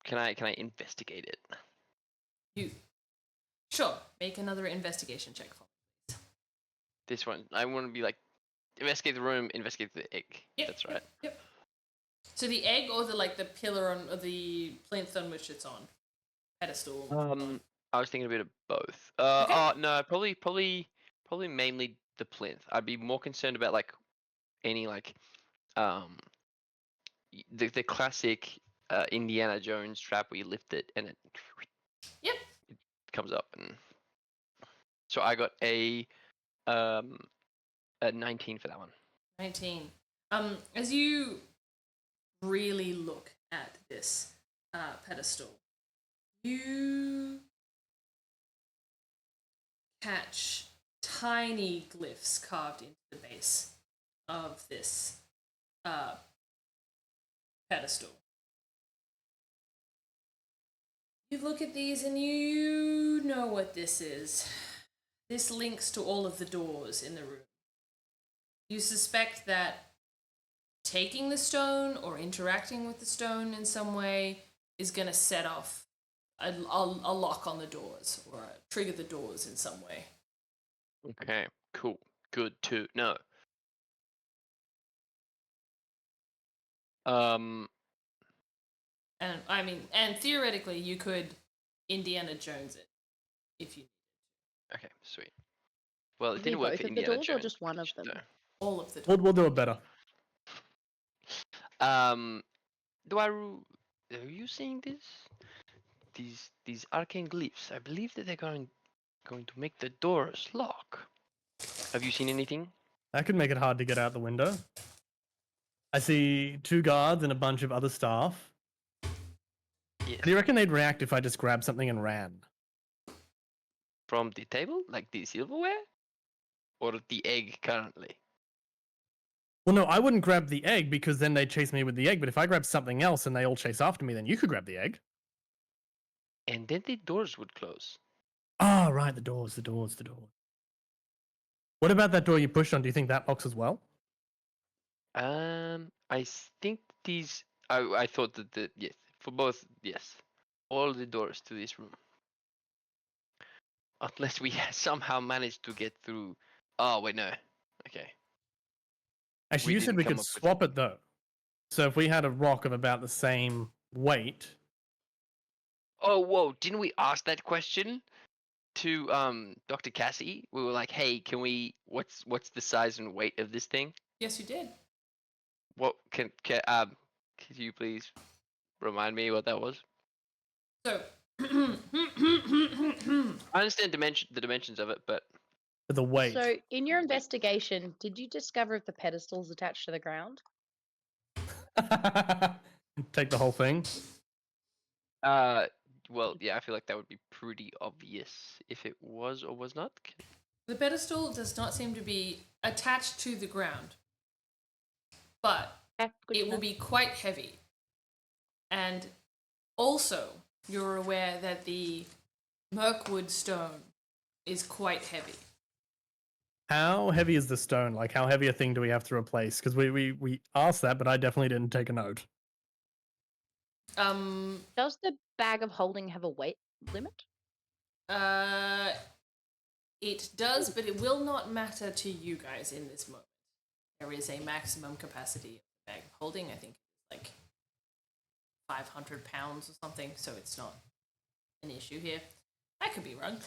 Can I investigate it? Sure, make another investigation check for me. This one, I want to be like, investigate the room, investigate the egg. Yep, That's right. Yep. So the egg or the pillar on, or the plinth on which it's on? Pedestal. I was thinking a bit of both. Okay. Oh no, probably mainly the plinth. I'd be more concerned about like any like the classic Indiana Jones trap where you lift it and it comes up. And so I got a 19 for that one. 19. As you really look at this pedestal, you catch tiny glyphs carved into the base of this pedestal. You look at these and you know what this is. This links to all of the doors in the room. You suspect that taking the stone or interacting with the stone in some way is going to set off a lock on the doors or trigger the doors in some way. Okay, cool. Good to know. And I mean, and theoretically, you could Indiana Jones it if you. Okay, sweet. Well, it Is didn't it work both for of the Indiana doors Jones. or just one of them? All of the doors. We'll do it better. Dwaru, are you seeing this? These arcane glyphs. I believe that they're going to make the doors lock. Have you seen anything? That could make it hard to get out the window. I see 2 guards and a bunch of other staff. Yes. Do you reckon they'd react if I just grabbed something and ran? From the table, like the silverware, or the egg currently? Well, no, I wouldn't grab the egg because then they'd chase me with the egg. But if I grab something else and they all chase after me, then you could grab the egg. And then the doors would close. Oh, right, the doors. What about that door you pushed on? Do you think that locks as well? I think these. I thought that yes, for both, yes, all the doors to this room. Unless we somehow managed to get through. Oh wait, no. Okay. Actually, you said didn't we come could up with- swap it though. So if we had a rock of about the same weight. Oh whoa! Didn't we ask that question to Dr. Cassie? We were like, hey, can we? What's the size and weight of this thing? Yes, you did. What can could you please remind me what that was? So, I understand the dimensions of it, but The weight. So, in your investigation, did you discover if the pedestal's attached to the ground? Take the whole thing. well, yeah, I feel like that would be pretty obvious if it was or was not. the pedestal does not seem to be attached to the ground, but Okay, good to it will know. be quite heavy. And also, you're aware that the Mirkwood stone is quite heavy. How heavy is the stone? Like, how heavy a thing do we have to replace? Because we asked that, but I definitely didn't take a note. Does the bag of holding have a weight limit? It does, but it will not matter to you guys in this moment. There is a maximum capacity of the bag of holding. I think it's like 500 pounds or something, so it's not an issue here. I could be wrong.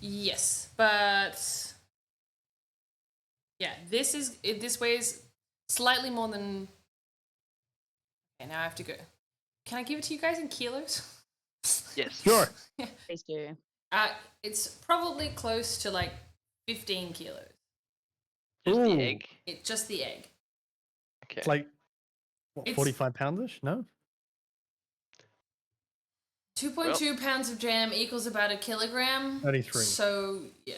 Yes, but yeah, this weighs slightly more than. Okay, now I have to go. Can I give it to you guys in kilos? Yes. Sure. Please do. It's probably close to like 15 kilos. Just Ooh. the egg. Just the egg. Okay. It's like, what, It's- 45 pounds-ish? No? 2.2 pounds of jam equals about a kilogram. 33. So, yeah.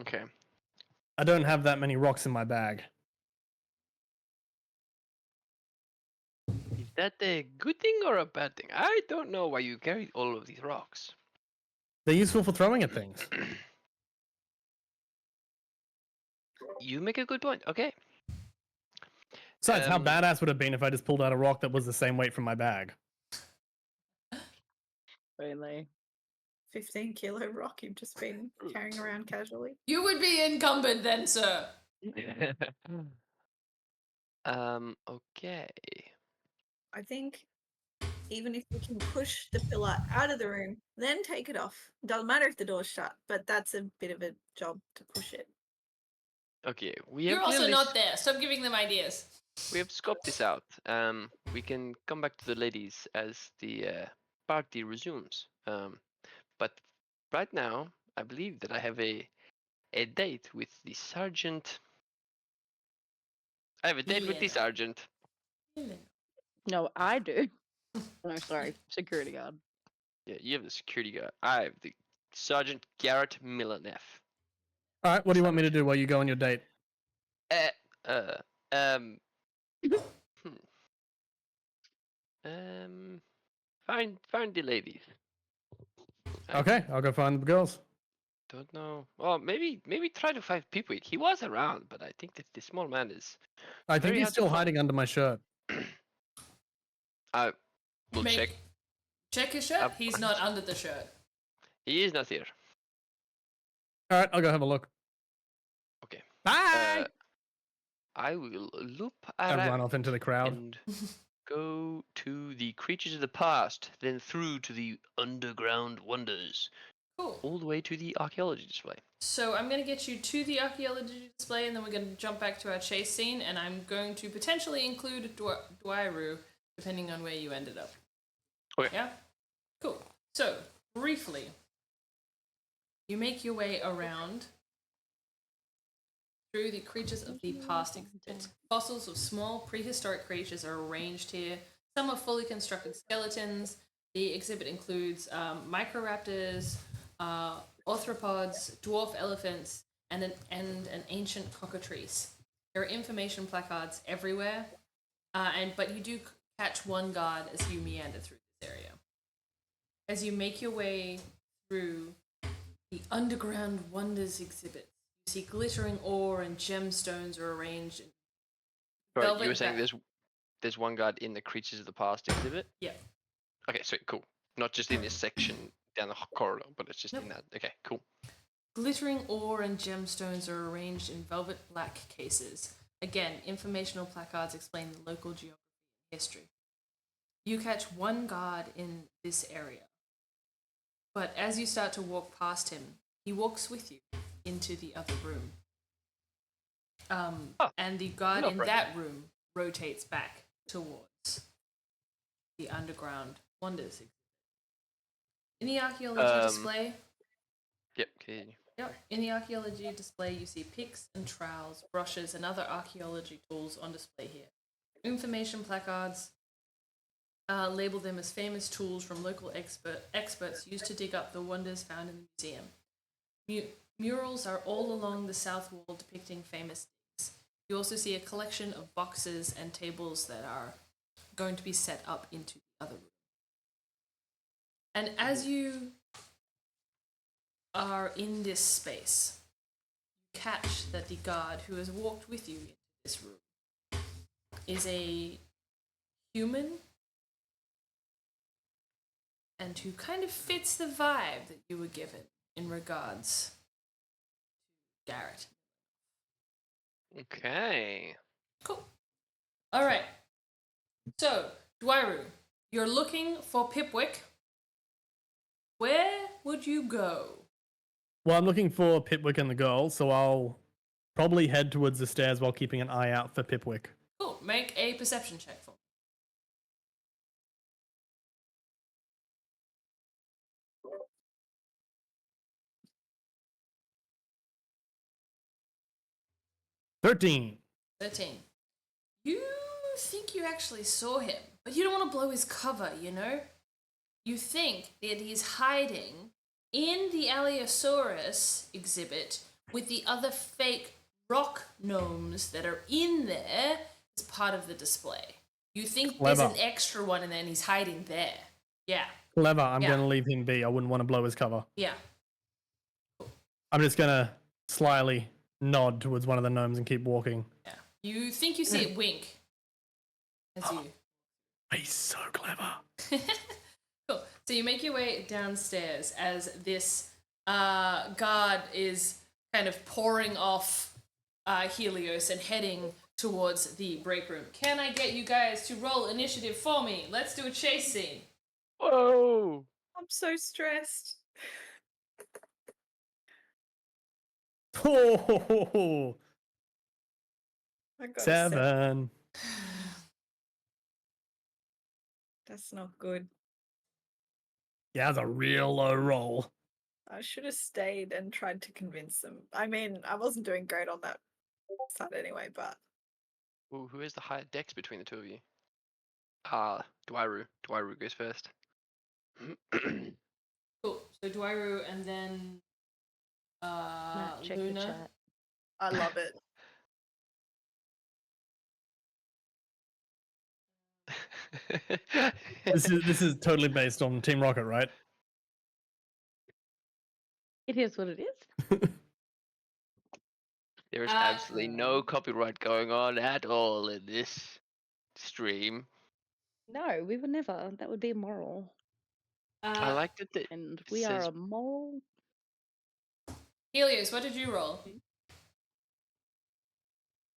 Okay. I don't have that many rocks in my bag. Is that a good thing or a bad thing? I don't know why you carried all of these rocks. They're useful for throwing at things. You make a good point. Okay. Besides, how Um, badass would it have been if I just pulled out a rock that was the same weight from my bag? Really? 15 kilo rock you've just been carrying around casually. You would be encumbered then, sir. Okay. I think even if we can push the pillar out of the room, then take it off. Doesn't matter if the door's shut, but that's a bit of a job to push it. Okay. We You're have also clearly not there. Stop giving them ideas. we have scoped this out. We can come back to the ladies as the party resumes. But right now, I believe that I have a date with the sergeant. I have a date with the Yeah. sergeant. No, I do. No, sorry, security guard. Yeah, you have the security guard. I have the Sergeant Garrett Millaneff. All right, what do you want me to do while you go on your date? Find the ladies. I Okay, I'll go find the girls. don't know. Well, maybe try to find Pippin. He was around, but I think that the small man is. I think Very he's hard to still find. hiding under my shirt. We'll check. Check his shirt. Of He's course. not under the shirt. He is not here. All right, I'll go have a look. Okay. Bye! I will loop I run around off into the crowd. and go to the creatures of the past, then through to the underground wonders, Cool. all the way to the archaeology display. So I'm going to get you to the archaeology display, and then we're going to jump back to our chase scene, and I'm going to potentially include Dwairu, depending on where you ended up. Okay. Yeah? Cool. So, briefly, you make your way around through the creatures of the past exhibit. Fossils of small prehistoric creatures are arranged here. Some are fully constructed skeletons. The exhibit includes microraptors, arthropods, dwarf elephants, and an ancient cockatrice. There are information placards everywhere, but you do catch one guard as you meander through this area. As you make your way through the Underground Wonders exhibit, you see glittering ore and gemstones are arranged in Sorry, velvet you were saying there's one guard in the Creatures of the Past exhibit? Yeah. Okay, sweet, cool. Not just in this section down the corridor, but it's just Nope. in that. Okay, cool. Glittering ore and gemstones are arranged in velvet black cases. Again, informational placards explain the local geography and history. You catch one guard in this area, but as you start to walk past him, he walks with you into the other room. And the guard in that room rotates back towards the Underground Wonders. In the archaeology display... Yep, continue. Yep. In the archaeology display, you see picks and trowels, brushes, and other archaeology tools on display here. Information placards label them as famous tools from local experts used to dig up the wonders found in the museum. Murals are all along the south wall depicting famous things. You also see a collection of boxes and tables that are going to be set up into the other room. And as you are in this space, you catch that the guard who has walked with you into this room is a human and who kind of fits the vibe that you were given in regards to Garrett. Okay. Cool. All right. So, Dwairu, you're looking for Pipwick. Where would you go? Well, I'm looking for Pipwick and the girl, so I'll probably head towards the stairs while keeping an eye out for Pipwick. Cool. Make a perception check for me. $13. 13. You think you actually saw him, but you don't want to blow his cover, you know? You think that he's hiding in the Allosaurus exhibit with the other fake rock gnomes that are in there as part of the display. You think there's an extra one and then he's hiding there. Yeah. Clever. I'm going to leave him be. I wouldn't want to blow his cover. Yeah. I'm just going to slyly nod towards one of the gnomes and keep walking. Yeah. You think you see it wink as you... He's so clever. Cool. So you make your way downstairs as this guard is kind of pouring off Helios and heading towards the break room. Can I get you guys to roll initiative for me? Let's do a chase scene. Whoa! I'm so stressed. Oh, I got a 7. That's not good. Yeah, that's a real low roll. I should have stayed and tried to convince them. I mean, I wasn't doing great on that side anyway, but... Ooh, who has the higher dex between the two of you? Dwairu. Dwairu goes first. Cool. So Dwairu and then Check the Luna. chat. I love it. This is totally based on Team Rocket, right? It is what it is. There is absolutely no copyright going on at all in this stream. No, we would never. That would be immoral. I like that And we are a moral. Helios, what did you roll?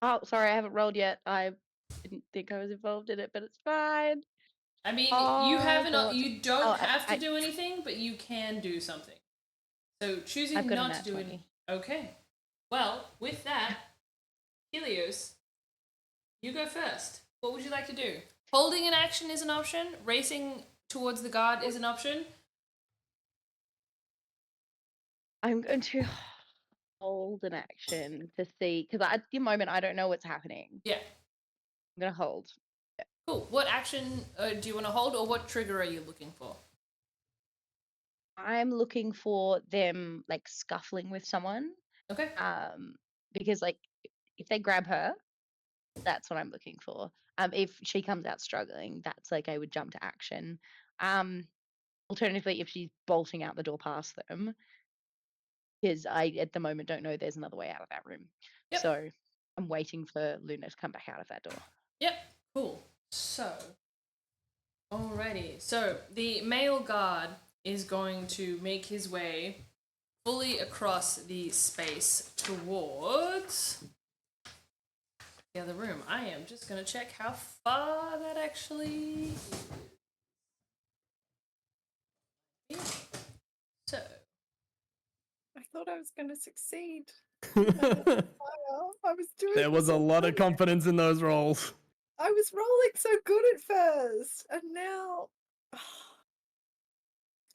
Oh, sorry, I haven't rolled yet. I didn't think I was involved in it, but it's fine. I mean, you don't have to do anything, but you can do something. So choosing not to do it. Okay. Well, with that, Helios, you go first. What would you like to do? Holding an action is an option. Racing towards the guard is an option. I'm going to hold an action to see, because at the moment I don't know what's happening. Yeah. I'm going to hold. Yeah. Cool. What action do you want to hold, or what trigger are you looking for? I'm looking for them like scuffling with someone. Okay. Because like if they grab her, that's what I'm looking for. If she comes out struggling, that's like I would jump to action. Alternatively, if she's bolting out the door past them, because I at the moment don't know there's another way out of that room. Yep. So I'm waiting for Luna to come back out of that door. Yep. Cool. So, alrighty. So the male guard is going to make his way fully across the space towards the other room. I am just going to check how far that actually is. So, I thought I was going to succeed. I was doing. There was a lot of confidence in those rolls. I was rolling so good at first, and now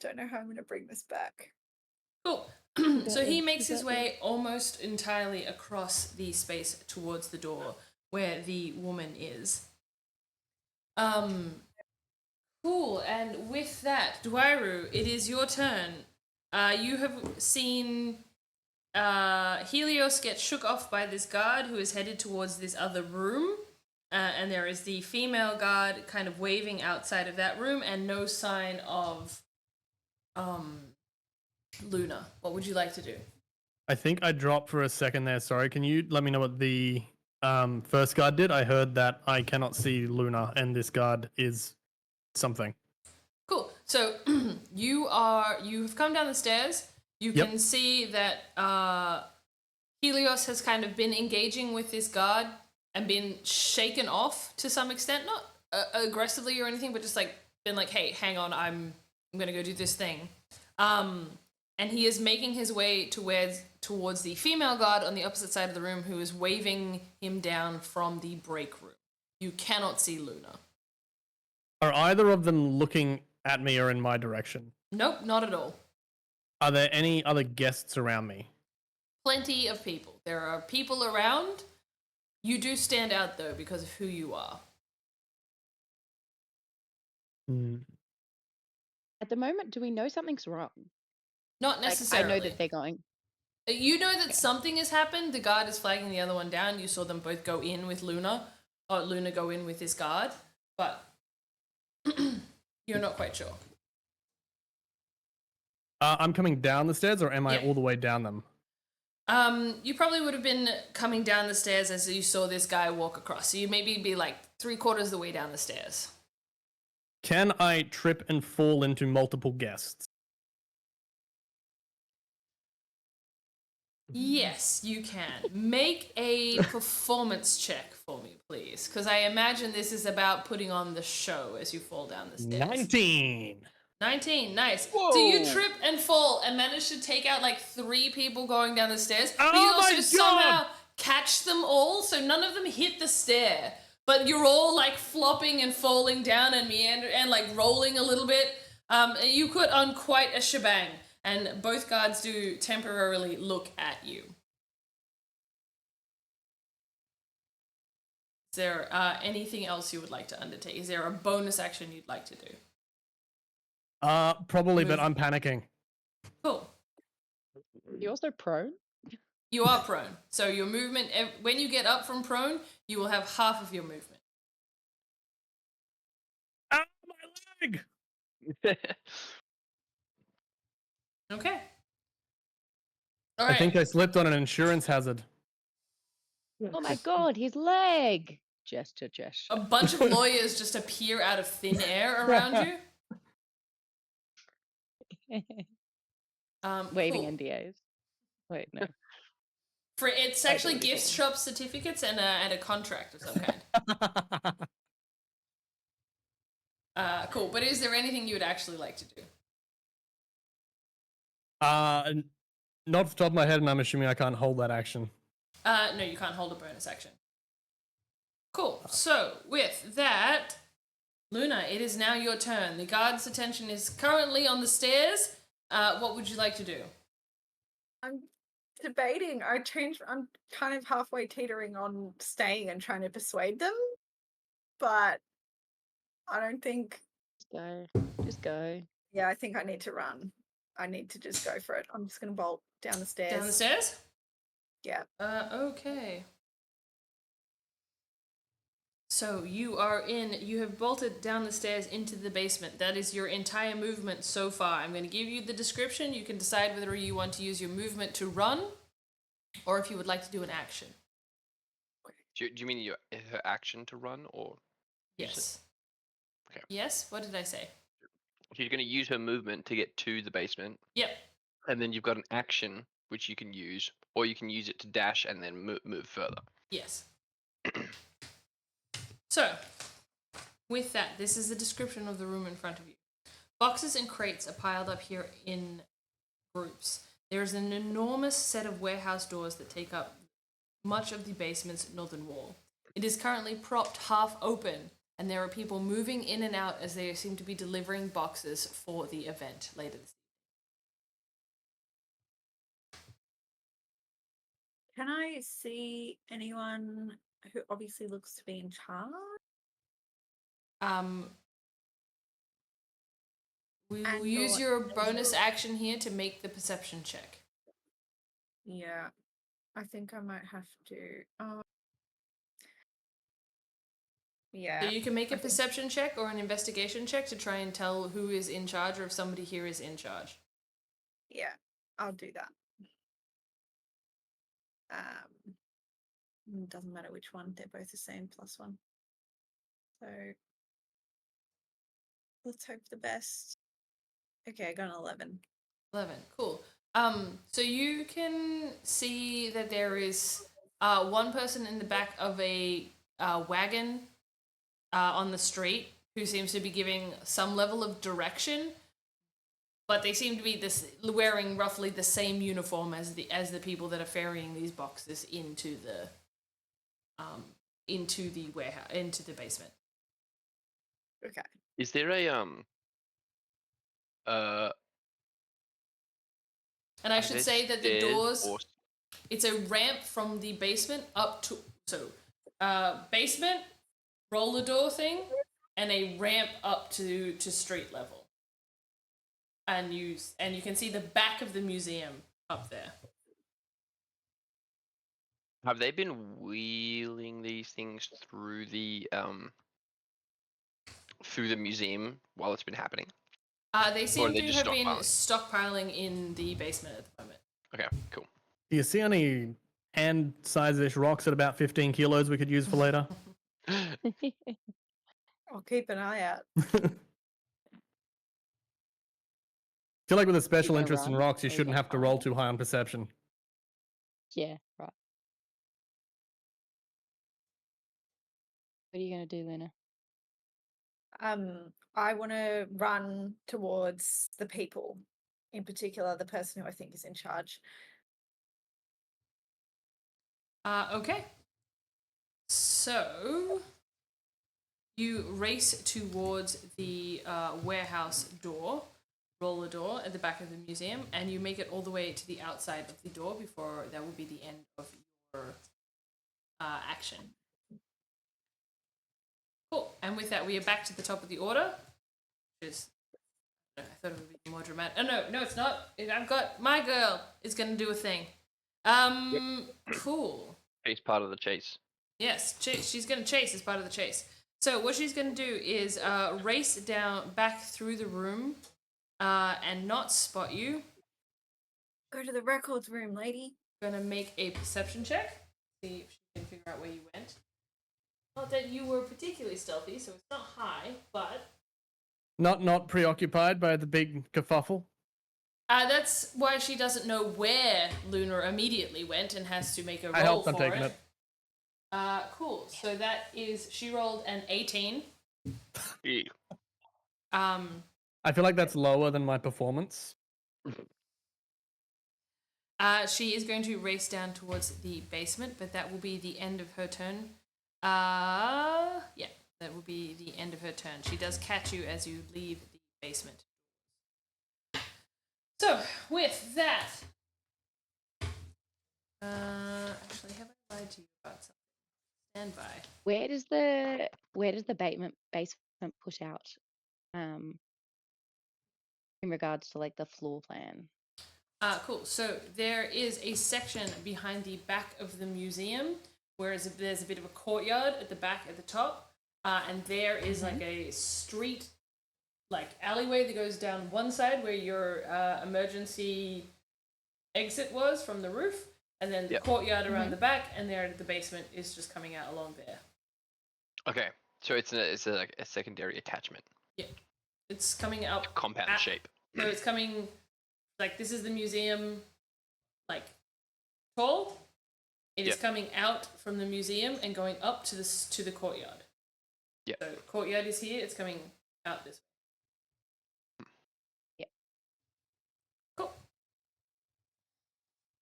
don't know how I'm going to bring this back. cool. So he makes his way almost entirely across the space towards the door where the woman is. Cool. And with that, Dwairu, it is your turn. You have seen Helios get shook off by this guard who is headed towards this other room. And there is the female guard kind of waving outside of that room and no sign of Luna. What would you like to do? I think I dropped for a second there. Sorry. Can you let me know what the first guard did? I heard that I cannot see Luna and this guard is something. Cool. So you've come down the stairs. You can see that Helios has kind of been engaging with this guard and been shaken off to some extent, not aggressively or anything, but just like been like, hey, hang on, I'm gonna go do this thing. And he is making his way towards the female guard on the opposite side of the room who is waving him down from the break room. You cannot see Luna. Are either of them looking at me or in my direction? Nope, not at all. Are there any other guests around me? Plenty of people. There are people around. You do stand out, though, because of who you are. At the moment, do we know something's wrong? Not necessarily. I know that they're going. You know that something has happened. The guard is flagging the other one down. You saw them both go in with Luna, or Luna go in with this guard, but you're not quite sure. I'm coming down the stairs, or am I all the way down them? You probably would have been coming down the stairs as you saw this guy walk across. So you maybe be like 3/4 of the way down the stairs. Can I trip and fall into multiple guests? Yes, you can. Make a performance check for me, please. Because I imagine this is about putting on the show as you fall down the stairs. 19, nice. Whoa. So you trip and fall and manage to take out like 3 people going down the stairs. Oh but you also my God. somehow catch them all, so none of them hit the stair. But you're all like flopping and falling down and meander and like rolling a little bit. You put on quite a shebang. And both guards do temporarily look at you. Is there anything else you would like to undertake? Is there a bonus action you'd like to do? Probably, but I'm panicking. Cool. You also prone? You are prone. So your movement, when you get up from prone, you will have half of your movement. Ow, my leg! Okay. All right. I think I slipped on an insurance hazard. Oh my God, his leg! Gesture. A bunch of lawyers just appear out of thin air around you. Waving cool. NDAs. Wait, no. It's actually gift shop certificates and a contract of some kind. Cool. But is there anything you would actually like to do? Not off the top of my head, and I'm assuming I can't hold that action. No, you can't hold a bonus action. Cool. So, with that, Luna, it is now your turn. The guard's attention is currently on the stairs. What would you like to do? I'm debating. I'm kind of halfway teetering on staying and trying to persuade them, but I don't think. Just go. Yeah, I think I need to run. I need to just go for it. I'm just going to bolt down the stairs. Down the stairs? Yeah. Okay. So you have bolted down the stairs into the basement. That is your entire movement so far. I'm going to give you the description. You can decide whether you want to use your movement to run or if you would like to do an action. Do you mean her action to run or? Yes. Okay. Yes? What did I say? She's going to use her movement to get to the basement. Yep. And then you've got an action which you can use, or you can use it to dash and then move further. Yes. So, with that, this is the description of the room in front of you. Boxes and crates are piled up here in groups. There is an enormous set of warehouse doors that take up much of the basement's northern wall. It is currently propped half open, and there are people moving in and out as they seem to be delivering boxes for the event later this evening. Can I see anyone who obviously looks to be in charge? We will use your bonus action here to make the perception check. Yeah, I think I might have to. Yeah. So you can make a perception check or an investigation check to try and tell who is in charge or if somebody here is in charge. Yeah, I'll do that. Doesn't matter which one, they're both the same, +1. So let's hope for the best. Okay, I got an 11. 11, cool. So you can see that there is one person in the back of a wagon on the street who seems to be giving some level of direction, but they seem to be wearing roughly the same uniform as the people that are ferrying these boxes into the warehouse, into the basement. Okay. Is there a and I should say that the doors, it's a ramp from the basement up to, basement, roller door thing, and a ramp up to street level. And you can see the back of the museum up there. Have they been wheeling these things through the museum while it's been happening? They seem to have been stockpiling in the basement at the moment. Okay, cool. Do you see any hand-size-ish rocks at about 15 kilos we could use for later? I'll keep an eye out. I feel like with a special interest in rocks, you shouldn't have to roll too high on perception. Yeah, right. What are you going to do, Luna? I want to run towards the people, in particular the person who I think is in charge. Okay. So you race towards the warehouse door, roller door at the back of the museum, and you make it all the way to the outside of the door before that will be the end of your action. Cool. And with that, we are back to the top of the order. I thought it would be more dramatic. Oh, no, it's not. I've got my girl is going to do a thing. Cool. Chase part of the chase. Yes, she's going to chase as part of the chase. So what she's going to do is race back through the room and not spot you. Go to the records room, lady. Going to make a perception check. See if she can figure out where you went. Not that you were particularly stealthy, so it's not high, but... Not preoccupied by the big kerfuffle? That's why she doesn't know where Luna immediately went and has to make a roll for it. I helped, I'm taking it. Cool. So that is... She rolled an 18. Yeah. I feel like that's lower than my performance. She is going to race down towards the basement, but that will be the end of her turn. Yeah, that will be the end of her turn. She does catch you as you leave the basement. So, with that... actually, have I lied to you about something? Stand by. Where does the basement put out in regards to like the floor plan? Cool. So there is a section behind the back of the museum where there's a bit of a courtyard at the back at the top, and there is like a street, like alleyway that goes down one side where your emergency exit was from the roof, and then the courtyard around the back, and there the basement is just coming out along there. Okay, so it's like a secondary attachment. Yeah, it's coming up Compound shape. So it's coming, like, this is the museum, like, tall. It is coming out from the museum and going up to the courtyard. Yeah. So courtyard is here. It's coming out this way. Yeah. Cool.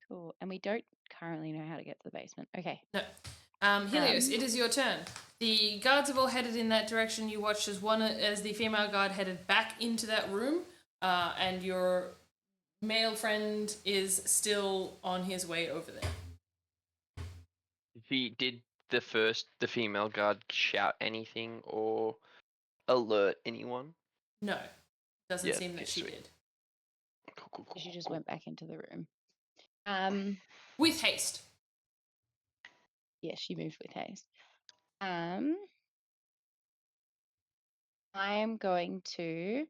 Cool. And we don't currently know how to get to the basement. Okay. No. Helios, it is your turn. The guards have all headed in that direction. You watched as the female guard headed back into that room, and your male friend is still on his way over there. Did the female guard shout anything or alert anyone? No, doesn't seem that she sweet. did. Cool. She just went back into the room. With haste. Yeah, she moved with haste. I am going to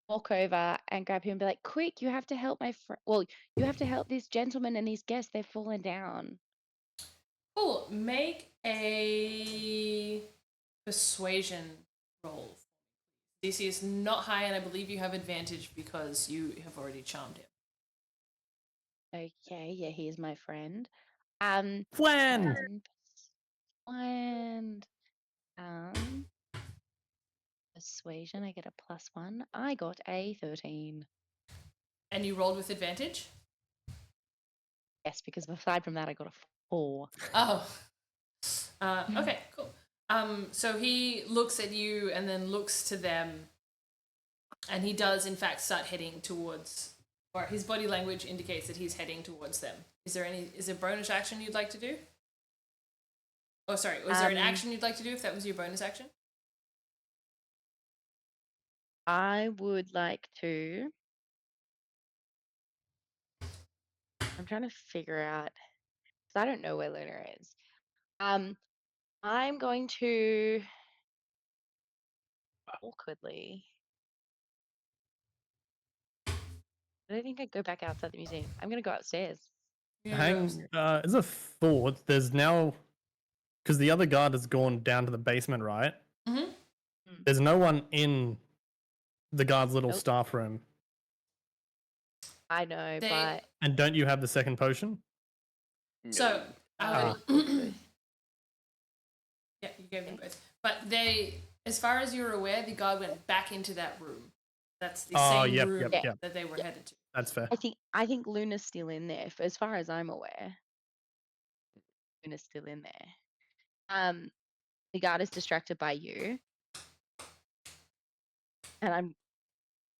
walk over and grab him and be like, quick, you have to help my friend. Well, you have to help this gentleman and his guest. They've fallen down. Cool. Make a persuasion roll. DC is not high, and I believe you have advantage because you have already charmed him. Okay, yeah, he is my friend. Flan! Persuasion, I get a +1. I got a 13. And you rolled with advantage? Yes, because aside from that, I got a 4. Oh. Okay, cool. So he looks at you and then looks to them, and he does, in fact, start heading towards, or his body language indicates that he's heading towards them. Is there bonus action you'd like to do? Oh, sorry. Was there an action you'd like to do if that was your bonus action? I would like to. I'm trying to figure out, because I don't know where Luna is. I'm going to awkwardly. I don't think I'd go back outside the museum. I'm going to go upstairs. As a thought, there's now, because the other guard has gone down to the basement, right? Mm-hmm. There's no one in the guard's little staff room. I know, but... And don't you have the second potion? So, yeah, you gave them both. But as far as you're aware, the guard went back into that room. That's the same room that they were headed to. That's fair. I think Luna's still in there, as far as I'm aware. Luna's still in there. The guard is distracted by you. And I'm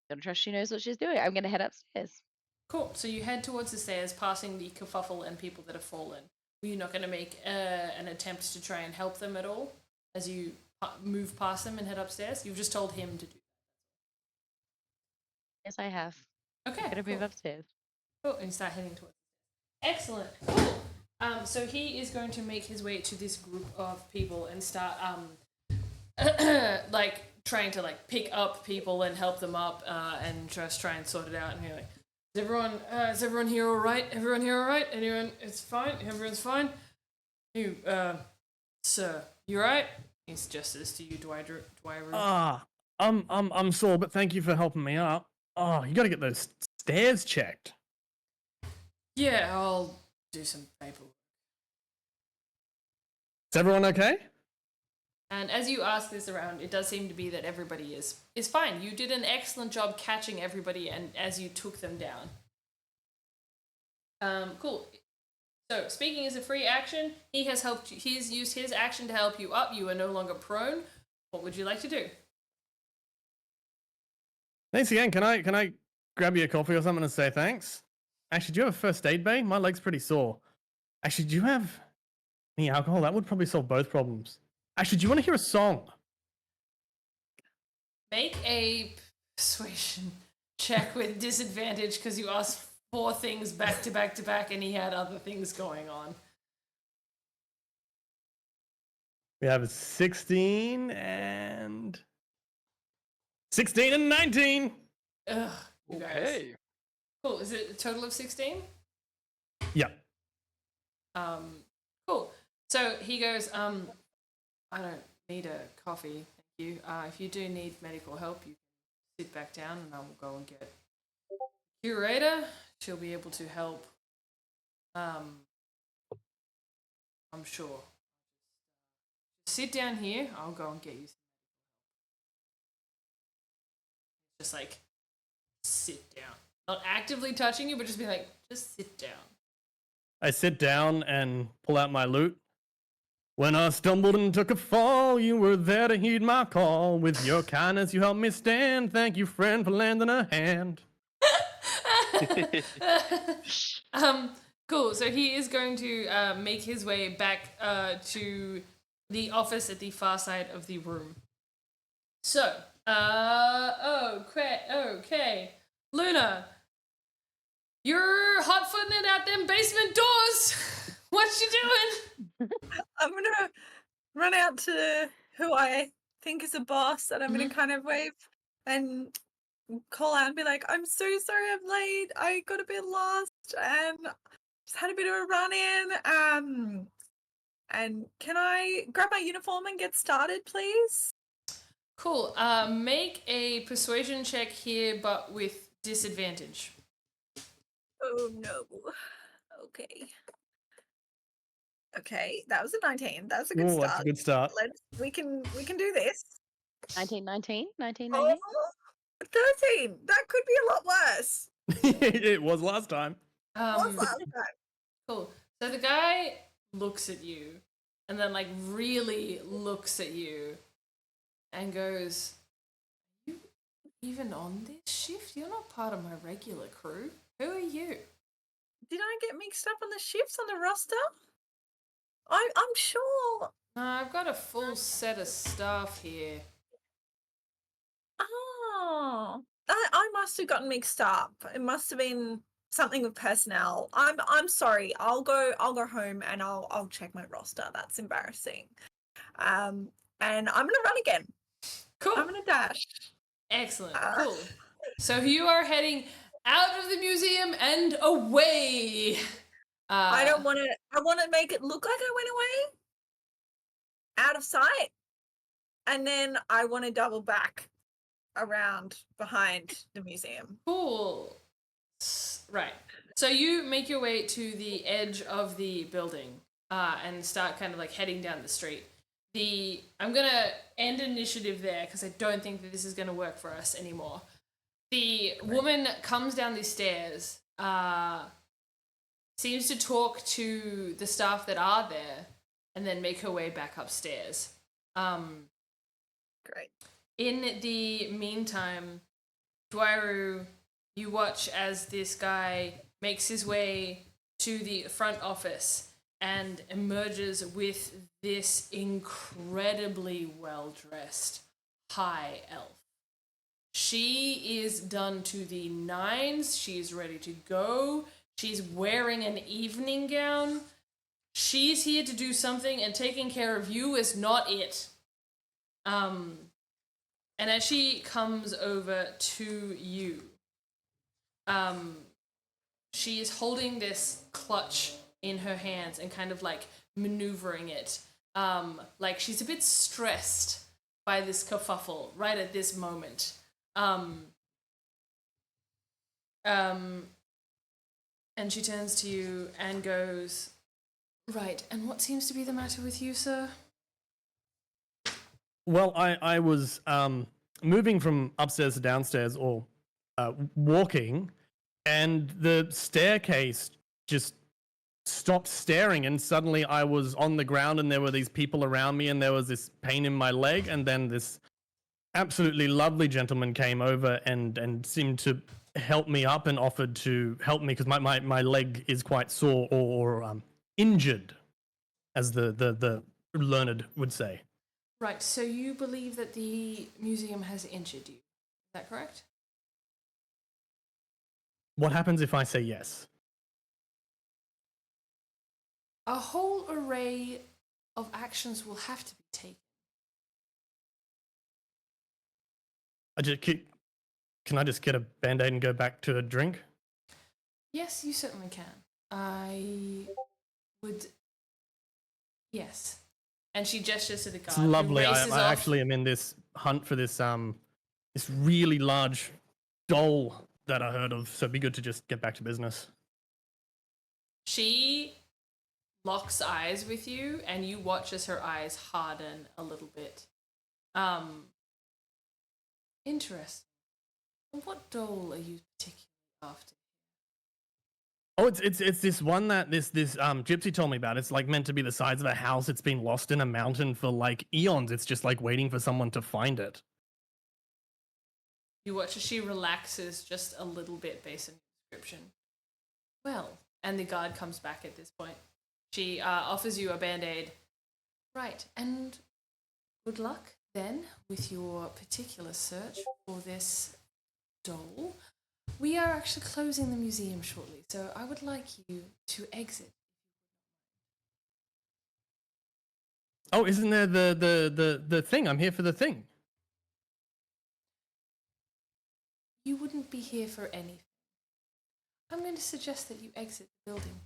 going to trust she knows what she's doing. I'm going to head upstairs. Cool. So you head towards the stairs, passing the kerfuffle and people that have fallen. Were you not going to make an attempt to try and help them at all as you move past them and head upstairs? You've just told him to do that. Yes, I have. Okay. I'm going to move upstairs. Cool. And you start heading towards the stairs. Excellent. Cool. So he is going to make his way to this group of people and start like trying to like pick up people and help them up and just try and sort it out. And you're like, is everyone here all right? Everyone here all right? Anyone? It's fine. Everyone's fine. You, sir, you all right? He gestures to you, Dwyer. I'm sore, but thank you for helping me up. Oh, you got to get those stairs checked. Yeah, I'll do some paperwork. Is everyone okay? And as you ask this around, it does seem to be that everybody is fine. You did an excellent job catching everybody and as you took them down. Cool. So, speaking as a free action, he has helped you. He's used his action to help you up. You are no longer prone. What would you like to do? Thanks again. Can I grab you a coffee or something to say thanks? Actually, do you have a first aid bay? My leg's pretty sore. Actually, do you have any alcohol? That would probably solve both problems. Actually, do you want to hear a song? Make a persuasion check with disadvantage because you asked 4 things back to back to back and he had other things going on. We have a 16 and 19. Ugh, you guys. Okay. Cool. Is it a total of 16? Yeah. Cool. So he goes, I don't need a coffee, thank you. If you do need medical help, you can sit back down and I will go and get curator. She'll be able to help. I'm sure. Sit down here. I'll go and get you some medical help. Just like sit down. Not actively touching you, but just be like, just sit down. I sit down and pull out my loot. When I stumbled and took a fall, you were there to heed my call. With your kindness, you helped me stand. Thank you, friend, for lending a hand. Cool. So he is going to make his way back to the office at the far side of the room. So, okay. Luna, you're hot-footing it out them basement doors. What you doing? I'm gonna run out to who I think is a boss, and I'm gonna kind of wave and call out and be like, "I'm so sorry I'm late. I got a bit lost and just had a bit of a run-in. And can I grab my uniform and get started, please?" Cool. Make a persuasion check here, but with disadvantage. Oh no. Okay, that was a 19. That's a good Ooh, start. that's a good start. We can do this. 19. Oh, 13. That could be a lot worse. It was last time. What's last time? Cool. So the guy looks at you and then like really looks at you and goes, "Are you even on this shift? You're not part of my regular crew. Who are you?" Did I get mixed up on the shifts on the roster? I'm sure. I've got a full set of staff here. Oh, I must have gotten mixed up. It must have been something with personnel. I'm sorry. I'll go home and I'll check my roster. That's embarrassing. And I'm gonna run again. Cool. I'm gonna dash. Excellent. Cool. So you are heading out of the museum and away. I want to make it look like I went away, out of sight, and then I want to double back around behind the museum. Cool. Right. So you make your way to the edge of the building and start kind of like heading down the street. I'm gonna end initiative there because I don't think that this is gonna work for us anymore. The woman comes down the stairs, seems to talk to the staff that are there, and then make her way back upstairs. Great. In the meantime, Dwairu, you watch as this guy makes his way to the front office and emerges with this incredibly well-dressed high elf. She is done to the nines. She's ready to go. She's wearing an evening gown. She's here to do something, and taking care of you is not it. And as she comes over to you, she is holding this clutch in her hands and kind of like maneuvering it. Like she's a bit stressed by this kerfuffle right at this moment. And she turns to you and goes, "Right, and what seems to be the matter with you, sir?" Well, I was moving from upstairs to downstairs, or walking, and the staircase just stopped staring, and suddenly I was on the ground, and there were these people around me, and there was this pain in my leg, and then this absolutely lovely gentleman came over and seemed to help me up and offered to help me because my leg is quite sore or injured, as the learned would say. Right, so you believe that the museum has injured you. Is that correct? What happens if I say yes? A whole array of actions will have to be taken. Can I just get a band-aid and go back to a drink? Yes, you certainly can. I would. Yes. And she gestures to the guard. It's lovely. Who I races off. actually am in this hunt for this this really large doll that I heard of. So it'd be good to just get back to business. She locks eyes with you, and you watch as her eyes harden a little bit. Interesting. What doll are you particularly after? Oh, it's this one that this gypsy told me about. It's like meant to be the size of a house. It's been lost in a mountain for like eons. It's just like waiting for someone to find it. You watch as she relaxes just a little bit based on your description. Well, and the guard comes back at this point. She offers you a band-aid. Right, and good luck then with your particular search for this doll. We are actually closing the museum shortly, so I would like you to exit. Oh, isn't there the thing? I'm here for the thing. You wouldn't be here for anything. I'm going to suggest that you exit the building.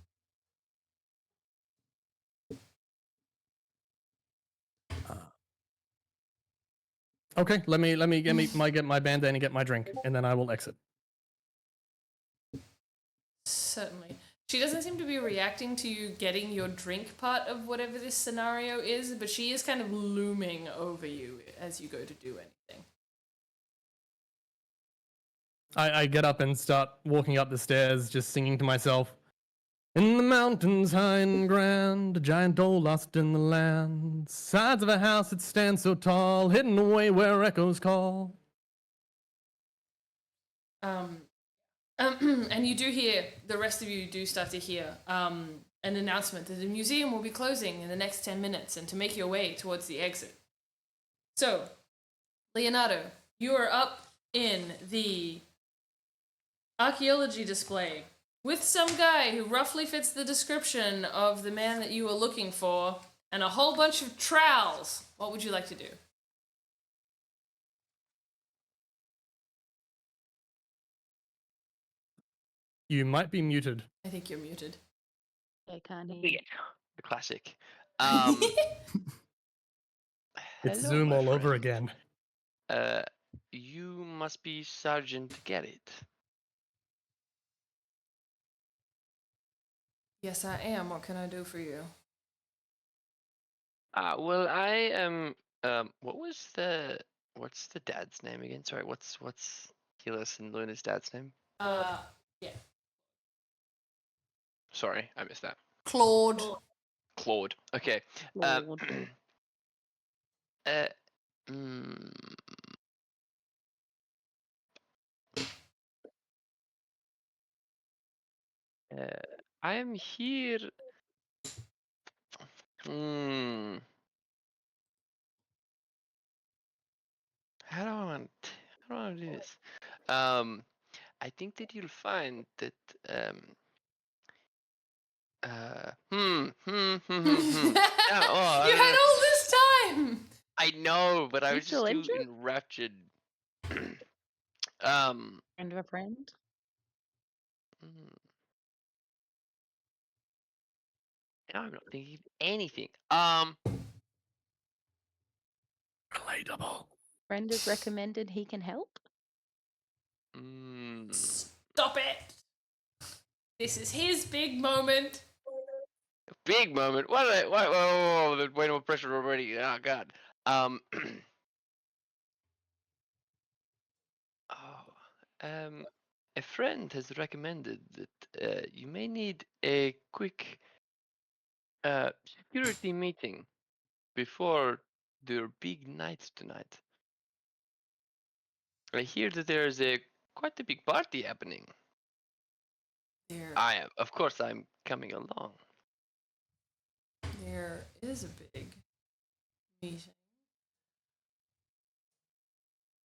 Okay, let me get my band-aid and get my drink, and then I will exit. Certainly. She doesn't seem to be reacting to you getting your drink part of whatever this scenario is, but she is kind of looming over you as you go to do anything. I get up and start walking up the stairs, just singing to myself. In the mountains high and grand, a giant doll lost in the land. Sides of a house it stands so tall, hidden away where echoes call. And you do hear, the rest of you do start to hear an announcement that the museum will be closing in the next 10 minutes and to make your way towards the exit. So, Leonardo, you are up in the archaeology display with some guy who roughly fits the description of the man that you were looking for and a whole bunch of trowels. What would you like to do? You might be muted. I think you're muted. I can't hear Yeah, you. the classic. It's Hello, Zoom my all over friend. again. You must be Sergeant Garrett. Yes, I am. What can I do for you? Well, I am. What's the dad's name again? Sorry, what's Keyless and Luna's dad's name? Yeah. Sorry, I missed that. Claude. Claude. Okay. Lord. Uh, mm, I am here. Hmm. How do I want to do this? I think that you'll find that. Yeah, oh, You had all this time. I know, but I You was still just too injured? enraptured. Friend of a friend? Mm, now I'm not thinking of anything. Relatable. Friend has recommended he can help? Stop it. This is his big moment. Big moment. Whoa, there's way more pressure already. Oh God. Oh, a friend has recommended that you may need a quick security meeting before their big night tonight. I hear that there's quite a big party happening. Of course, I'm coming along. There is a big meeting.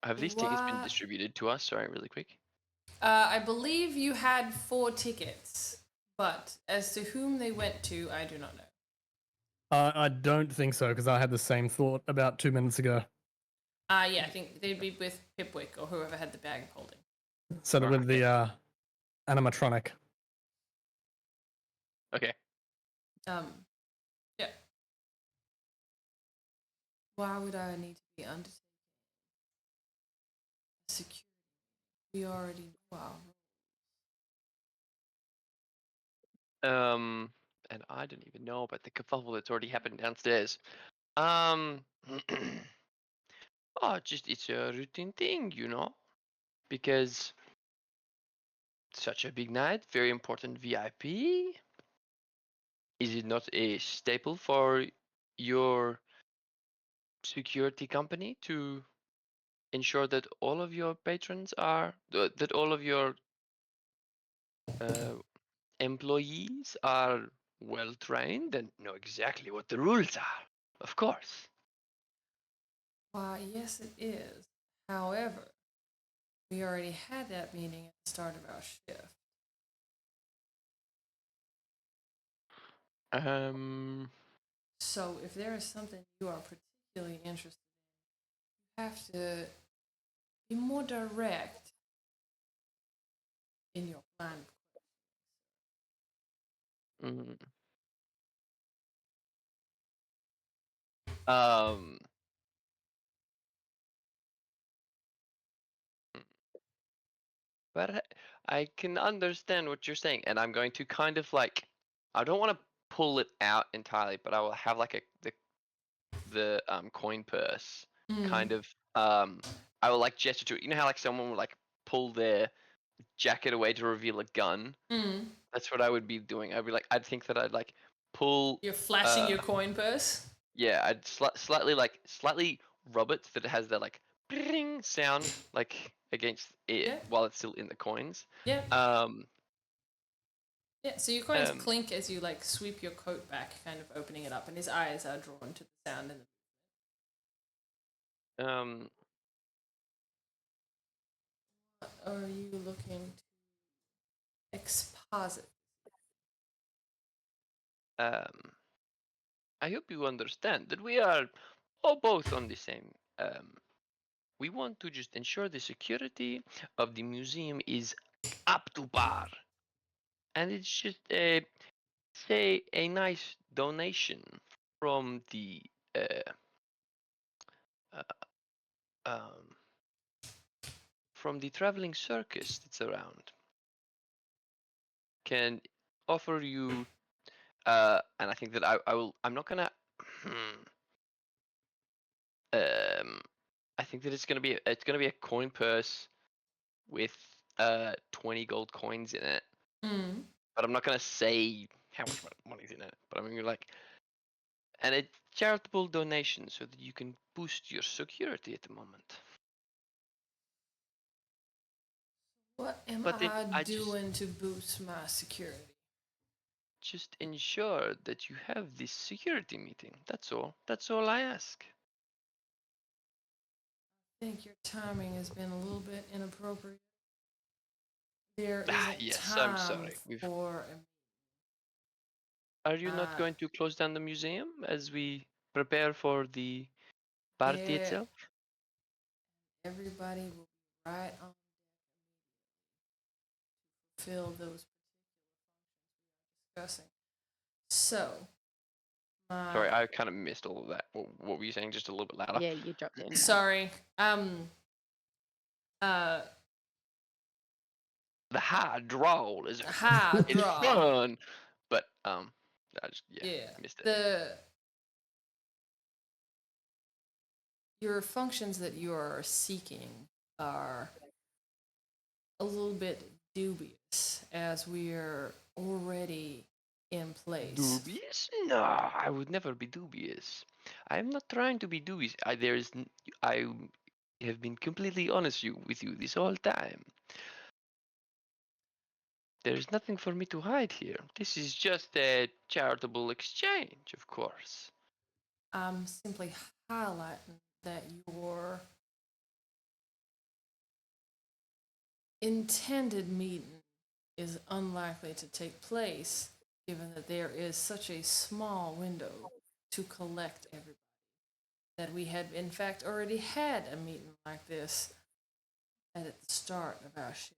Have these tickets been What? distributed to us? Sorry, really quick. I believe you had 4 tickets, but as to whom they went to, I do not know. I don't think so because I had the same thought about 2 minutes ago. Yeah, I think they'd be with Pipwick or whoever had the bag of holding. So with the animatronic. Okay. Yeah. Why would I need to be undertaking security? We already know our And I didn't even know about the kerfuffle that's already happened downstairs. Oh, just it's a routine thing, because such a big night, very important VIP. Is it not a staple for your security company to ensure that all of your patrons that all of your employees are well trained and know exactly what the rules are? Of course. Why, yes, it is. However, we already had that meeting at the start of our shift. So if there is something you are particularly interested in, you have to be more direct in your plan. mm, um, but I can understand what you're saying, and I'm going to kind of like, I don't want to pull it out entirely, but I will have like the coin purse kind of I will like gesture to it. You know how like someone would like pull their jacket away to reveal a gun? That's what I would be doing. I'd think that I'd like pull. You're flashing your coin purse? Yeah, I'd slightly rub it so that it has that like bling sound like against it while it's still in the coins. Yeah. Um, Yeah, so your coins clink as you like sweep your coat back, kind of opening it up, and his eyes are drawn to the sound and the um, What are you looking to exposit? I hope you understand that we are all both on the same. We want to just ensure the security of the museum is up to par, and it's just say a nice donation from the uh, uh, um, from the traveling circus that's around can offer you. And I think that I will. I'm not gonna. I think that it's gonna be a coin purse with 20 gold coins in it. But I'm not gonna say how much money's in it. But I'm gonna like, and a charitable donation so that you can boost your security at the moment. What am But I doing to boost my security? Just ensure that you have this security meeting. That's all. That's all I ask. I think your timing has been a little bit inappropriate. There isn't Yes, time I'm sorry. for. Are you not going to close down the museum as we prepare for the party itself? Everybody will be right on deck immediately to fulfill those particular functions we are discussing. So, Sorry, I kind of missed all of that. What were you saying? Just a little bit louder. Yeah, you dropped in. Sorry. The high drawl is High it's draw. fun, but I just missed it. Your functions that you are seeking are a little bit dubious as we are already in place. Dubious? No, I would never be dubious. I'm not trying to be dubious. I have been completely honest with you this whole time. There's nothing for me to hide here. This is just a charitable exchange, of course. I'm simply highlighting that your intended meeting is unlikely to take place, given that there is such a small window to collect everybody. That we had, in fact, already had a meeting like this at the start of our shift.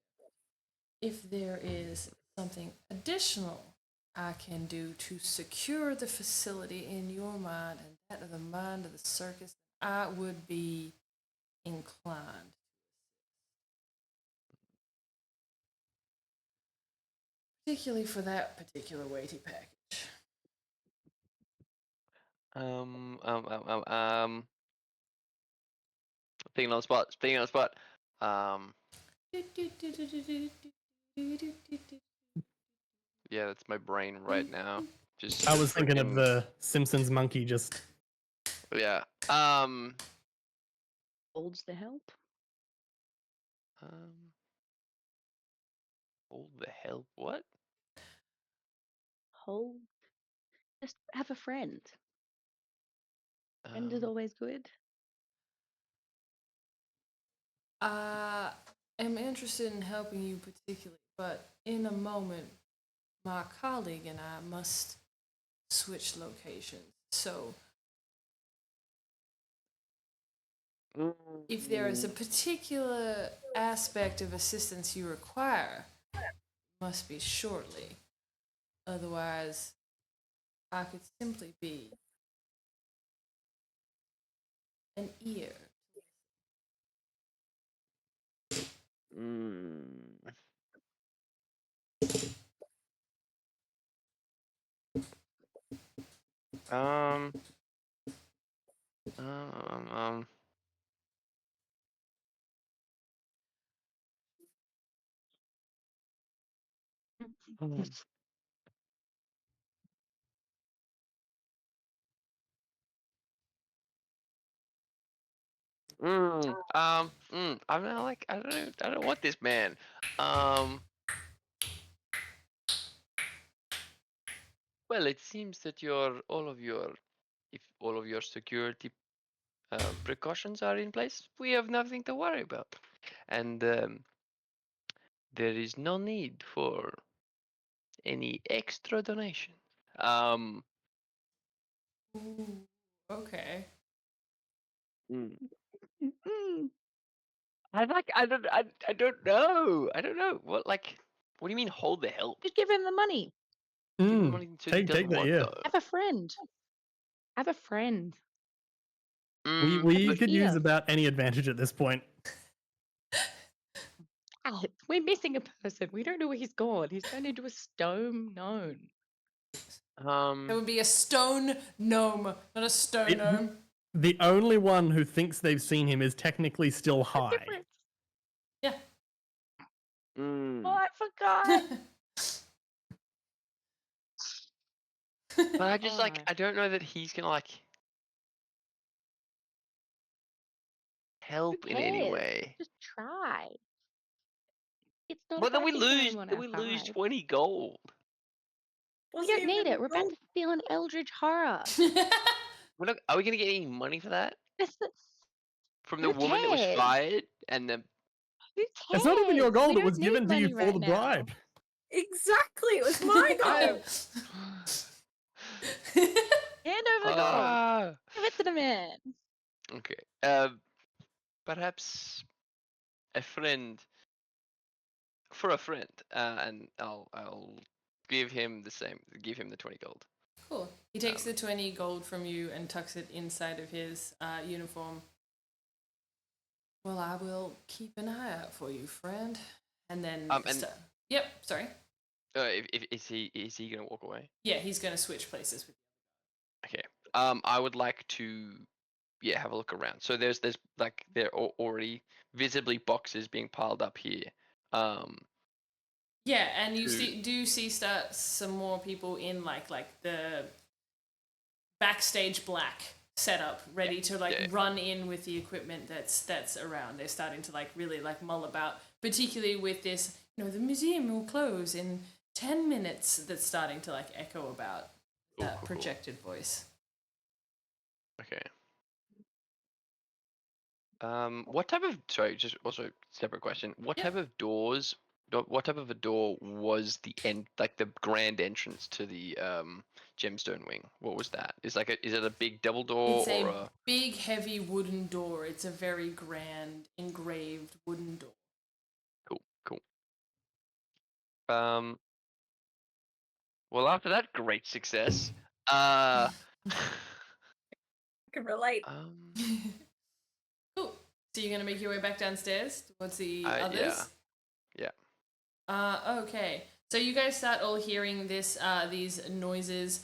If there is something additional I can do to secure the facility in your mind and that of the mind of the circus, I would be inclined. Particularly for that particular weighty package. Thinking on the spot. Thinking on the spot. Yeah, that's my brain right now. Just I was thinking of freaking- the Simpsons monkey just. Yeah. Holds the help. Hold the hell? What? Hold. Just have a friend. Friend is always good. I am interested in helping you particularly, but in a moment, my colleague and I must switch locations. So, if there is a particular aspect of assistance you require, it must be shortly. Otherwise, I could simply be an ear. Um, um, I'm not like I don't want this man. Well, it seems that if all of your security precautions are in place, we have nothing to worry about, and there is no need for any extra donation. Ooh, okay. I don't know. I don't know. What what do you mean hold the help? Just give him the money. Give him Mm, money so he take doesn't that, want yeah. Have a friend. Have a friend. We could use ear. about any advantage at this point. Alex, we're missing a person. We don't know where he's gone. He's turned into a stone gnome. It would be a stone gnome, not a stone gnome. The only one who thinks they've seen him is technically still high. Difference. Yeah. Oh, I forgot. But I just I don't know that he's gonna help Who in any cares? way. Just try. It's not But then a we bad thing to have lose. him on Then our we lose side. 20 gold. We don't need it. We're about to steal an eldritch horror. Are we gonna get any money for that That's the- from the Who woman that was cares? fired and the? Who It's not even your cares? gold, We it don't was given need to you money for right the now. bribe. Exactly, it was my goal. Hand over the gold. Ah, Give it to the man. okay. Perhaps a friend for a friend, and I'll give him the same. Give him the 20 gold. Cool. He takes the 20 gold from you and tucks it inside of his uniform. Well, I will keep an eye out for you, friend. And then. Yep, sorry. If is he gonna walk away? Yeah, he's going to switch places with you. Okay. I would like to, have a look around. So there's there are already visibly boxes being piled up here. Yeah, and you to- do see some more people in like the backstage black setup, ready to run in with the equipment that's around. They're starting to really mull about, particularly with this. The museum will close in 10 minutes. That's starting to echo about that Cool. projected voice. Okay. What type of? Sorry, just also separate question. What Yeah. type of doors? What type of a door was the end? Like the grand entrance to the gemstone wing? What was that? Is it a big double door It's or a a? big, heavy wooden door. It's a very grand, engraved wooden door. Cool. Um. Well, after that great success, I can relate. Cool. So you're gonna make your way back downstairs towards the yeah, others? yeah. Okay. So you guys start all hearing these noises.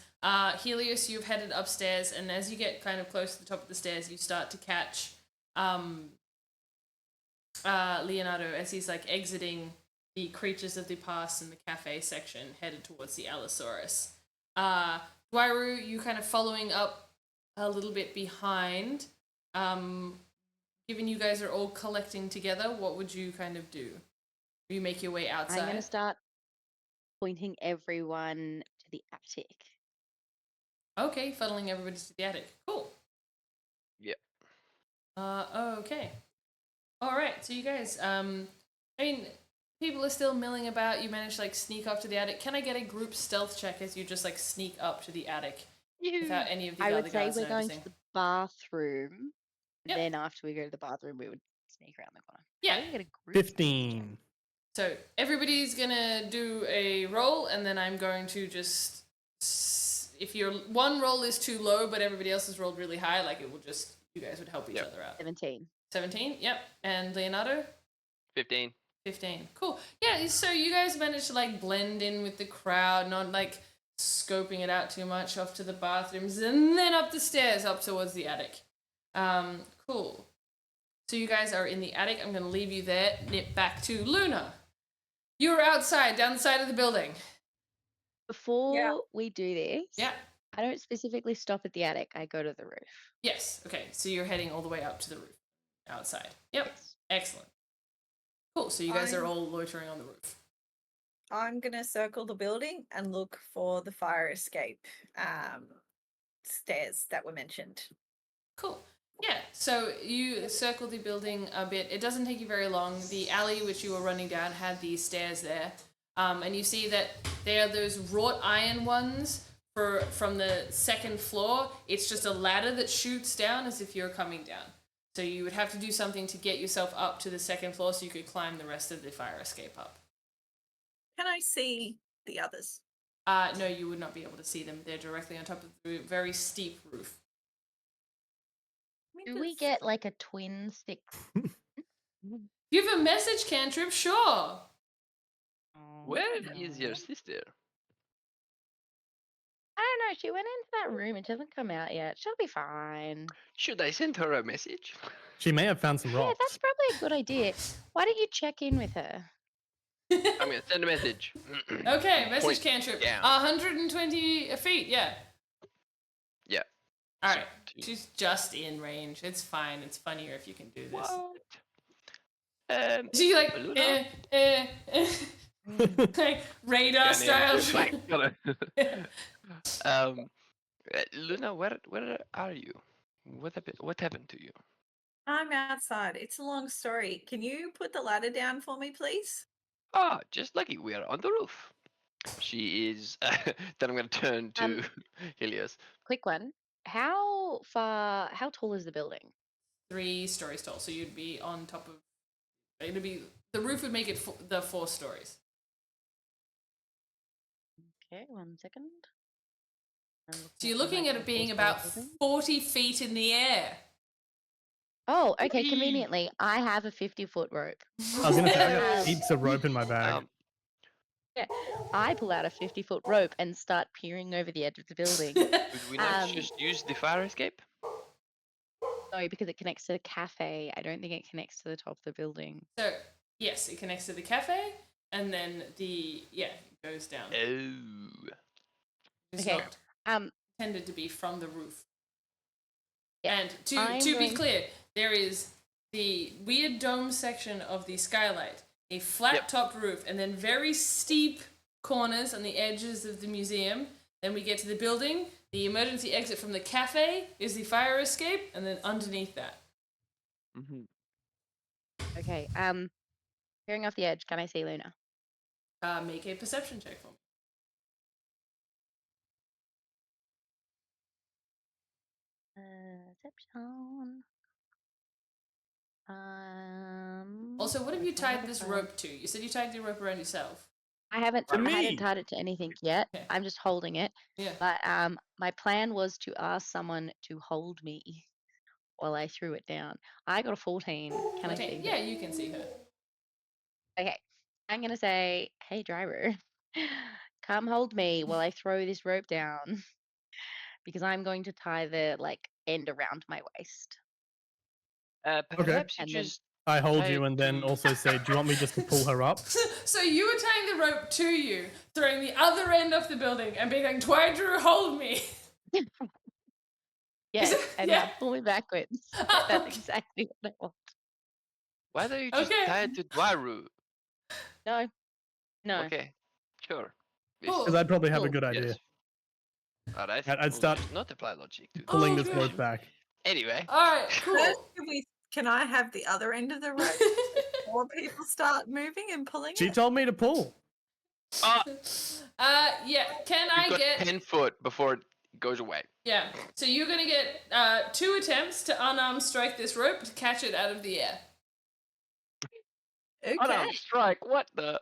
Helios, you've headed upstairs, and as you get kind of close to the top of the stairs, you start to catch Leonardo as he's like exiting the creatures of the past in the cafe section, headed towards the Allosaurus. Dwairu, you kind of following up a little bit behind. Given you guys are all collecting together, what would you kind of do? You make your way outside. I'm going to start pointing everyone to the attic. Okay, funneling everybody to the attic. Cool. Yep. Okay. All right. So you guys, I mean, people are still milling about. You managed to like sneak up to the attic. Can I get a group stealth check as you just like sneak up to the attic without any of the I other would say guys we're going noticing? to the bathroom. Yep. Then after we go to the bathroom, we would sneak around the corner. Yeah. How do we get a group? 15. So everybody's gonna do a roll, and then I'm going to just, if your one roll is too low, but everybody else has rolled really high, like it will just, you guys would help each Yep. other out. 17. 17, yep. And Leonardo? 15. 15. Cool. Yeah, so you guys managed to like blend in with the crowd, not like scoping it out too much, off to the bathrooms, and then up the stairs, up towards the attic. Cool. So you guys are in the attic. I'm going to leave you there. Nip back to Luna. You're outside, down the side of the building. Before we do this, Yeah. I don't specifically stop at the attic. I go to the roof. Yes. Okay. So you're heading all the way up to the roof, outside. Yep. Yes. Excellent. Cool. So you guys are I'm- all loitering on the roof. I'm gonna circle the building and look for the fire escape stairs that were mentioned. Cool. Yeah, so you circle the building a bit. It doesn't take you very long. The alley which you were running down had these stairs there. And you see that they are those wrought iron ones from the second floor. It's just a ladder that shoots down as if you're coming down. So you would have to do something to get yourself up to the second floor so you could climb the rest of the fire escape up. Can I see the others? No, you would not be able to see them. They're directly on top of the very steep roof. Do we get like a twin stick? You have a message cantrip? Sure. Where is your sister? I don't know. She went into that room and she hasn't come out yet. She'll be fine. Should I send her a message? She may have found some Yeah, rocks. that's probably a good idea. Why don't you check in with her? I'm gonna send a message. Okay, message Point cantrip. down. 120 feet, yeah. Yeah. Alright, So, she's just in range. It's fine. It's funnier if you can do this. What? She's like, Luna? like radar style. Luna, where are you? What happened to you? I'm outside. It's a long story. Can you put the ladder down for me, please? Ah, just lucky we are on the roof. She is. Then I'm gonna turn to Helios. Quick one. How tall is the building? 3 stories tall, so you'd be on top of. It'd be the roof would make it the 4 stories. Okay, 1 second. So you're looking at it being about 40 feet in the air. Oh, okay. Whee! Conveniently, I have a 50-foot rope. I was going to say, I got heaps of rope in my bag. I pull out a 50-foot rope and start peering over the edge of the building. Could we not Um, just use the fire escape? No, because it connects to the cafe. I don't think it connects to the top of the building. So yes, it connects to the cafe, and then it goes down. Oh. It's Okay, not intended to be from the roof. Yeah, And I'm to be going- clear, there is the weird dome section of the skylight, a flat-topped roof, and then very steep corners on the edges of the museum. Then we get to the building. The emergency exit from the cafe is the fire escape, and then underneath that. Mm-hmm. Okay. Peering off the edge, can I see Luna? Make a perception check for me. Perception. Also, what have you where's my tied this modifier? rope to? You said you tied the rope around yourself. I hadn't me. tied it to anything yet. Okay. I'm just holding it. Yeah. But my plan was to ask someone to hold me while I threw it down. I got a 14. Can I see her? Yeah, you can see her. Okay. I'm gonna say, hey driver, come hold me while I throw this rope down. Because I'm going to tie the end around my waist. Perhaps you And then just I hold tie you it and then to- also say, do you want me just to pull her up? So you were tying the rope to you, throwing the other end of the building, and being like, Dwight-Drew, hold me. yes, and yeah. now pull me backwards. Okay. That's exactly what I want. Why don't you just Okay. tie it to Dwaru? No. No. Okay, sure. Cool. Because I'd probably have a Cool. good idea. Yes. Alright, I'd we'll start just not apply logic to pulling Oh, this okay. rope back. Anyway. Alright, cool. First, can I have the other end of the rope before people start moving and pulling She it? told me to pull. Yeah, can I You've got get 10 foot before it goes away. Yeah. So you're gonna get 2 attempts to unarmed strike this rope to catch it out of the air. Okay. Unarmed strike, what the?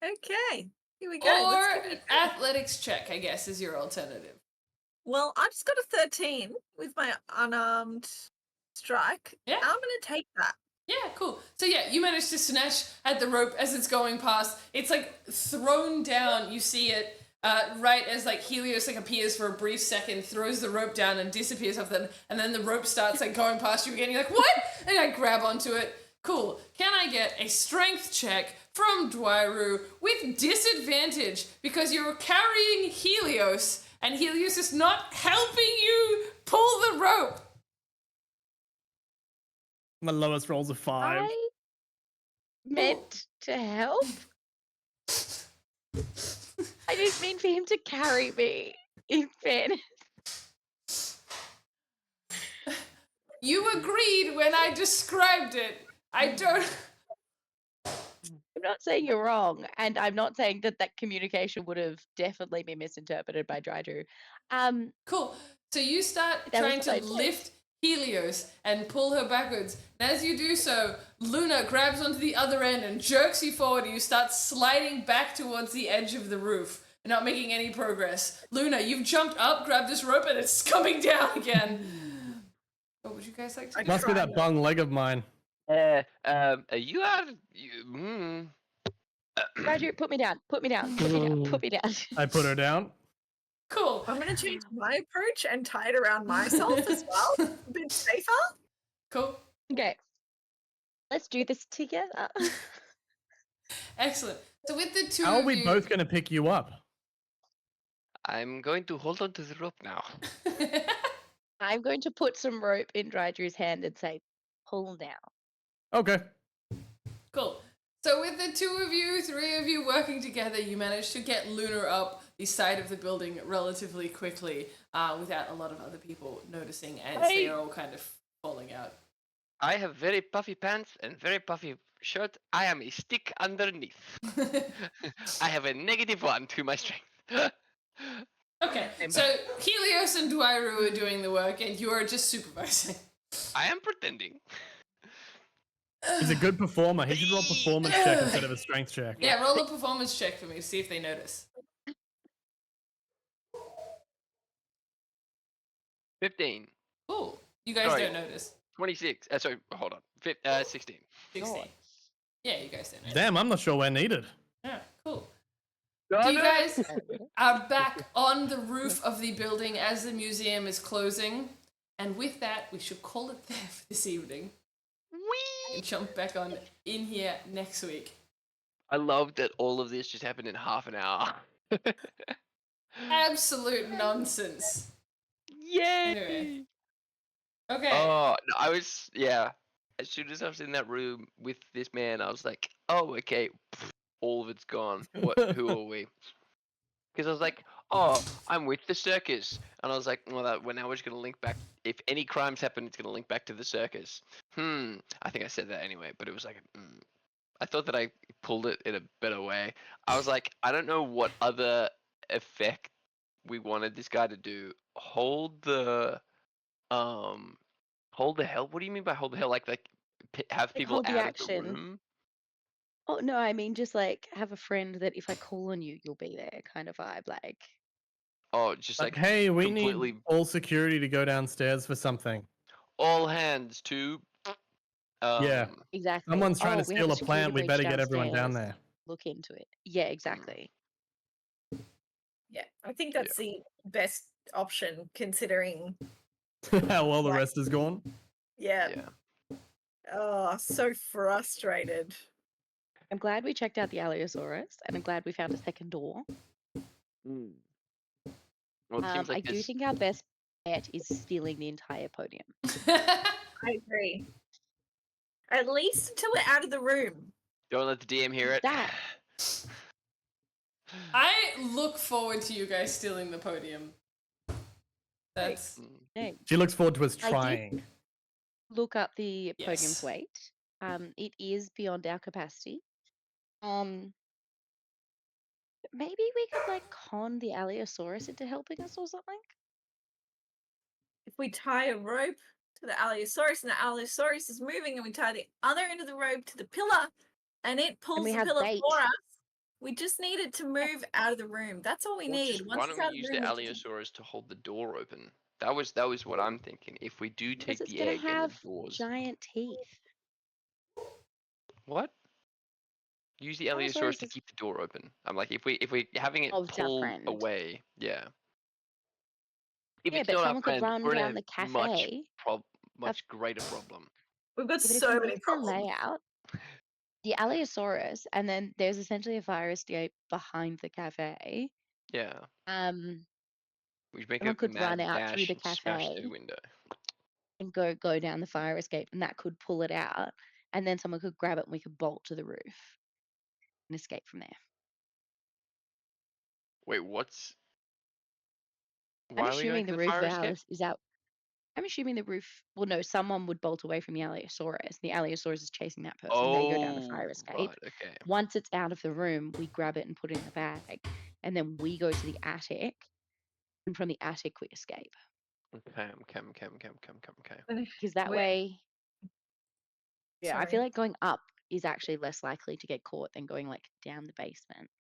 Okay. Here we go. Or Let's give an it a go. athletics check, I guess, is your alternative. Well, I just got a 13 with my unarmed strike. Yeah. I'm going to take that. Yeah, cool. So yeah, you manage to snatch at the rope as it's going past. It's thrown down. You see it right as Helios appears for a brief second, throws the rope down and disappears off them, and then the rope starts going past you again. You're like, what? And I grab onto it. Cool. Can I get a strength check from Dwairu with disadvantage because you're carrying Helios and Helios is not helping you pull the rope? My lowest rolls are 5. I meant to help. I didn't mean for him to carry me. In fairness. You agreed when I described it. I don't. I'm not saying you're wrong, and I'm not saying that communication would have definitely been misinterpreted by Dry-Drew. Cool. So you start That was trying what to I did. lift Helios and pull her backwards. And as you do so, Luna grabs onto the other end and jerks you forward, and you start sliding back towards the edge of the roof, not making any progress. Luna, you've jumped up, grabbed this rope, and it's coming down again. What would you guys like to do? Must be that bung leg of mine. You are... Dry-Drew, put me down. Put me down. Put me down. Put me down. I put her down. Cool. I'm going to change my approach and tie it around myself as well. A bit safer. Cool. Okay. Let's do this together. Excellent. So with the two How are of we you... both going to pick you up? I'm going to hold on to the rope now. I'm going to put some rope in Dry-Drew's hand and say, pull down. Okay. Cool. So with the 3 of you working together, you manage to get Luna up the side of the building relatively quickly without a lot of other people noticing as they are all kind of falling out. I have very puffy pants and very puffy shirt. I am a stick underneath. I have a -1 to my strength. Okay, so Helios and Dwairu are doing the work and you are just supervising. I am pretending. He's a good performer. He should roll a performance check instead of a strength check. Yeah, roll a performance check for me to see if they notice. 15. Cool. You guys Sorry. don't notice. 26. Sorry, hold on. 16. 16. Yeah, you guys don't notice. Damn, I'm not sure we're needed. Yeah, cool. So you guys are back on the roof of the building as the museum is closing. And with that, we should call it there for this evening. And jump back on in here next week. I love that all of this just happened in half an hour. Absolute nonsense. Yay! Anyway. Okay. Oh, no, I was, yeah. As soon as I was in that room with this man, I was like, oh, okay. All of it's gone. Who are we? Because I was like, oh, I'm with the circus. And I was like, well, well, now we're just going to link back. If any crimes happen, it's going to link back to the circus. I think I said that anyway, but it was like, I thought that I pulled it in a better way. I was like, I don't know what other effect we wanted this guy to do. Hold the hell? What do you mean by hold the hell? Like have people hold the out of the action. room? Oh no, I mean just like have a friend that if I call on you, you'll be there kind of vibe. Like Oh, just Like, like hey, we completely need all security to go downstairs for something. all hands to Yeah. exactly. Someone's trying to We have steal a security plant. We breach better get everyone down downstairs. there. Look into it. Yeah, exactly. Yeah, I think that's the best option considering. How well the Like- rest is gone. Yeah. yeah. Oh, so frustrated. I'm glad we checked out the Allosaurus, and I'm glad we found a second door. Well, it seems I like do this. think our best bet is stealing the entire podium. I agree. At least until we're out of the room. Don't let the DM hear it. That- I look forward to you guys stealing the podium. That's Yeah. She looks forward to us I did- trying. Look up the podium's Yes. weight. It is beyond our capacity. Maybe we could like con the Allosaurus into helping us or something. If we tie a rope to the Allosaurus and the Allosaurus is moving and we tie the other end of the rope to the pillar and it pulls we the have pillar bait. for us, we just need it to move out of the room. That's all we Or need. just, Once why it's don't out we of use the the room, we just- Allosaurus to hold the door open? That was what I'm thinking. If we do Because take it's the gonna egg and have the doors, giant teeth. what? Use the Allosaurus Allosaurus to is- keep the door open. I'm like, if we having it Oh, it's our pulled friend. away, yeah. If Yeah, it's but not our someone could friend, run we're down in the a much cafe. much greater problem. We've got But if so we many use the problems. layout, the Allosaurus, and then there's essentially a fire escape behind the cafe. Yeah, we make Someone a could run mad out dash through the and smash cafe through the window. and go down the fire escape, and that could pull it out. And then someone could grab it, and we could bolt to the roof and escape from there. Wait, what's? I'm Why are we going assuming to the the roof fire of escape? Alice is out. I'm assuming the roof. Well, no, someone would bolt away from the Allosaurus. The Allosaurus is chasing that person. They go down the fire escape. Right, okay. Once it's out of the room, we grab it and put it in the bag, and then we go to the attic, and from the attic we escape. Okay. Because that Where- way, yeah, I feel Sorry. like going up is actually less likely to get caught than going like down the basement.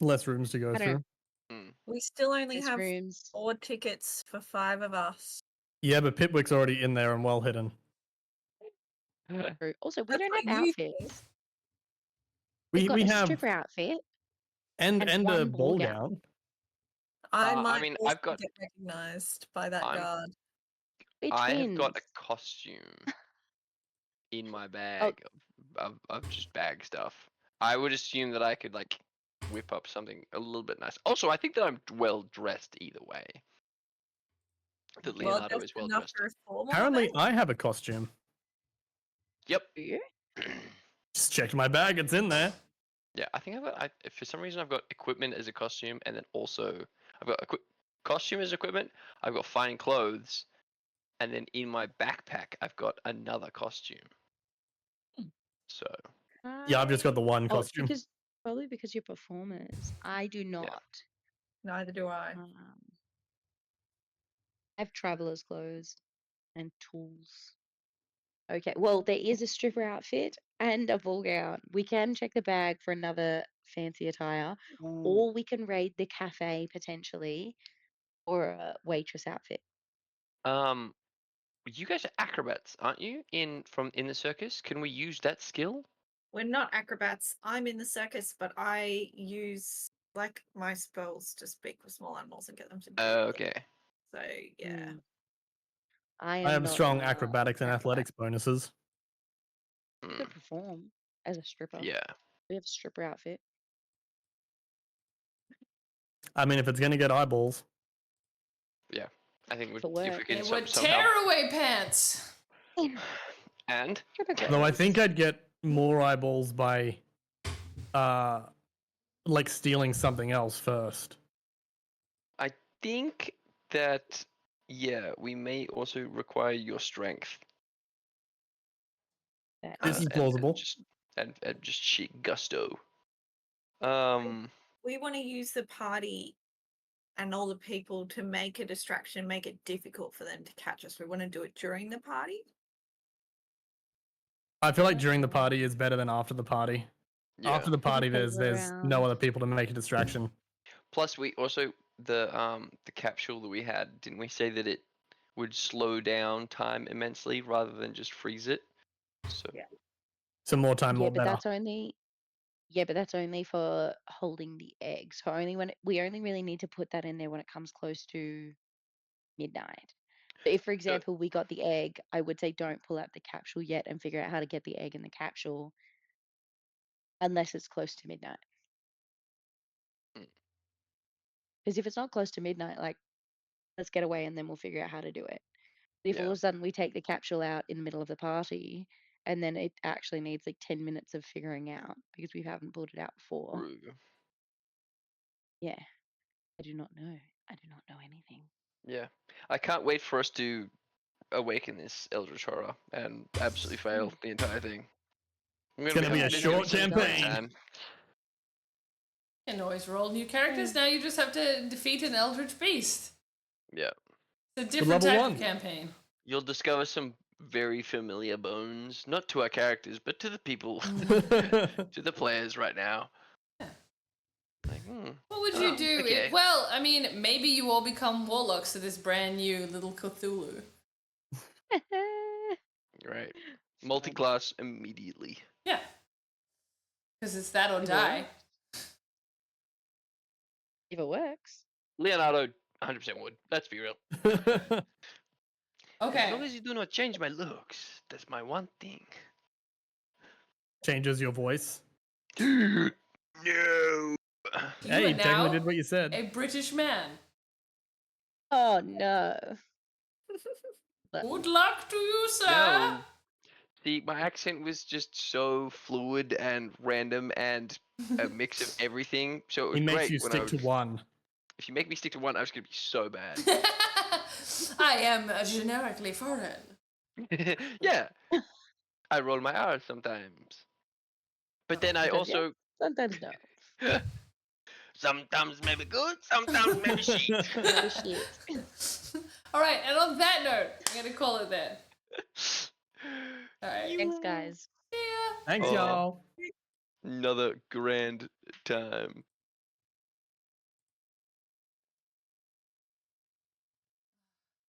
Less rooms to go I don't- through. We still only There's have rooms. 4 tickets for 5 of us. Yeah, but Pitwick's already in there and well hidden. True. Also, we That's don't what have you outfits. think. We've We got a have stripper outfit. and and a one ball ball gown. gown. I I might mean, also I've got- get recognized by that I'm- guard. We're I have got a twins. costume in my bag of just bag stuff. I would assume that I could like whip up something a little bit nice. Also, I think that I'm well dressed either way. That Well, Leonardo just is well enough dressed. for a formal Apparently, event. I have a costume. Yep. Do you? Just checked my bag; it's in there. Yeah, I think for some reason I've got equipment as a costume, and then also I've got costume as equipment. I've got fine clothes, and then in my backpack I've got another costume. So Yeah, I've just got the one Oh, costume. probably because you're performers. I do not. Neither do I. I have traveler's clothes and tools. Okay, well, there is a stripper outfit and a ball gown. We can check the bag for another fancy attire, or we can raid the cafe potentially, or a waitress outfit. you guys are acrobats, aren't you? In the circus, can we use that skill? We're not acrobats. I'm in the circus, but I use like my spells to speak with small animals and get them to do Oh, things. okay. So yeah. I I have not strong a acrobatics and acrobat. athletics bonuses. You Mm, could perform as a stripper. yeah. We have a stripper outfit. I mean, if it's gonna get eyeballs, I think For if work. we can They would somehow. tear away pants. And Stripper though I clothes. think I'd get more eyeballs by like stealing something else first. I think that we may also require your strength. This is And plausible. just sheer gusto. We want to use the party and all the people to make a distraction, make it difficult for them to catch us. We want to do it during the party. I feel like during the party is better than after the party. Yeah. After the party, Everybody's there's no around. other people to make a distraction. Plus, we also the capsule that we had. Didn't we say that it would slow down time immensely rather than just freeze it? So Yeah. So more time, Yeah, more but better. that's only for holding the egg. So we only really need to put that in there when it comes close to midnight. So if, for example, we got the egg, I would say don't pull out the capsule yet and figure out how to get the egg in the capsule unless it's close to midnight. Mm. Because if it's not close to midnight, like, let's get away and then we'll figure out how to do it. But if all Yeah. of a sudden we take the capsule out in the middle of the party and then it actually needs like 10 minutes of figuring out because we haven't pulled it out before. True. Yeah. I do not know. I do not know anything. Yeah. I can't wait for us to awaken this Eldritch Horror and absolutely fail the entire thing. It's gonna be a short campaign. You can always roll new characters. Now you just have to defeat an Eldritch Beast. Yeah. It's a different level type 1. of campaign. You'll discover some very familiar bones, not to our characters, but to the people, to the players right now. Yeah. Like, What would you do? okay. Well, I mean, maybe you all become warlocks to this brand new little Cthulhu. Right. Multi-class immediately. Yeah. Because it's that or It die. If it works. Leonardo 100% would. Let's be real. As long Okay. as you do not change my looks, that's my one thing. Changes your voice. No. You Hey, are you now technically did what you said. a British man. Oh no. Good luck to you, sir. No. See, my accent was just so fluid and random and a mix of everything. So it was He makes great you when stick to one. If you make me stick to one, I was gonna be so bad. I am generically foreign. Yeah. I roll my R's sometimes. But then I Sometimes yes, also sometimes no. sometimes maybe good, sometimes maybe shit. Maybe shit. All right, and on that note, I'm gonna call it then. All right. Thanks, guys. See ya. Thanks, Oh. y'all. Another grand time.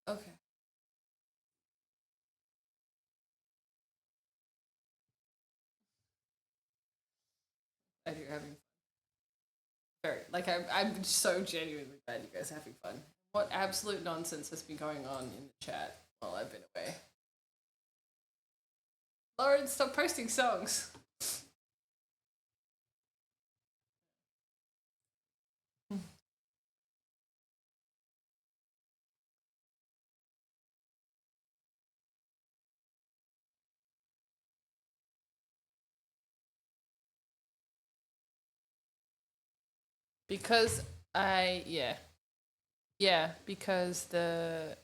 Okay. Glad you're having fun. Very, like, I'm so genuinely glad you guys are having fun. What absolute nonsense has been going on in the chat while I've been away? Lauren, stop posting songs. Because because the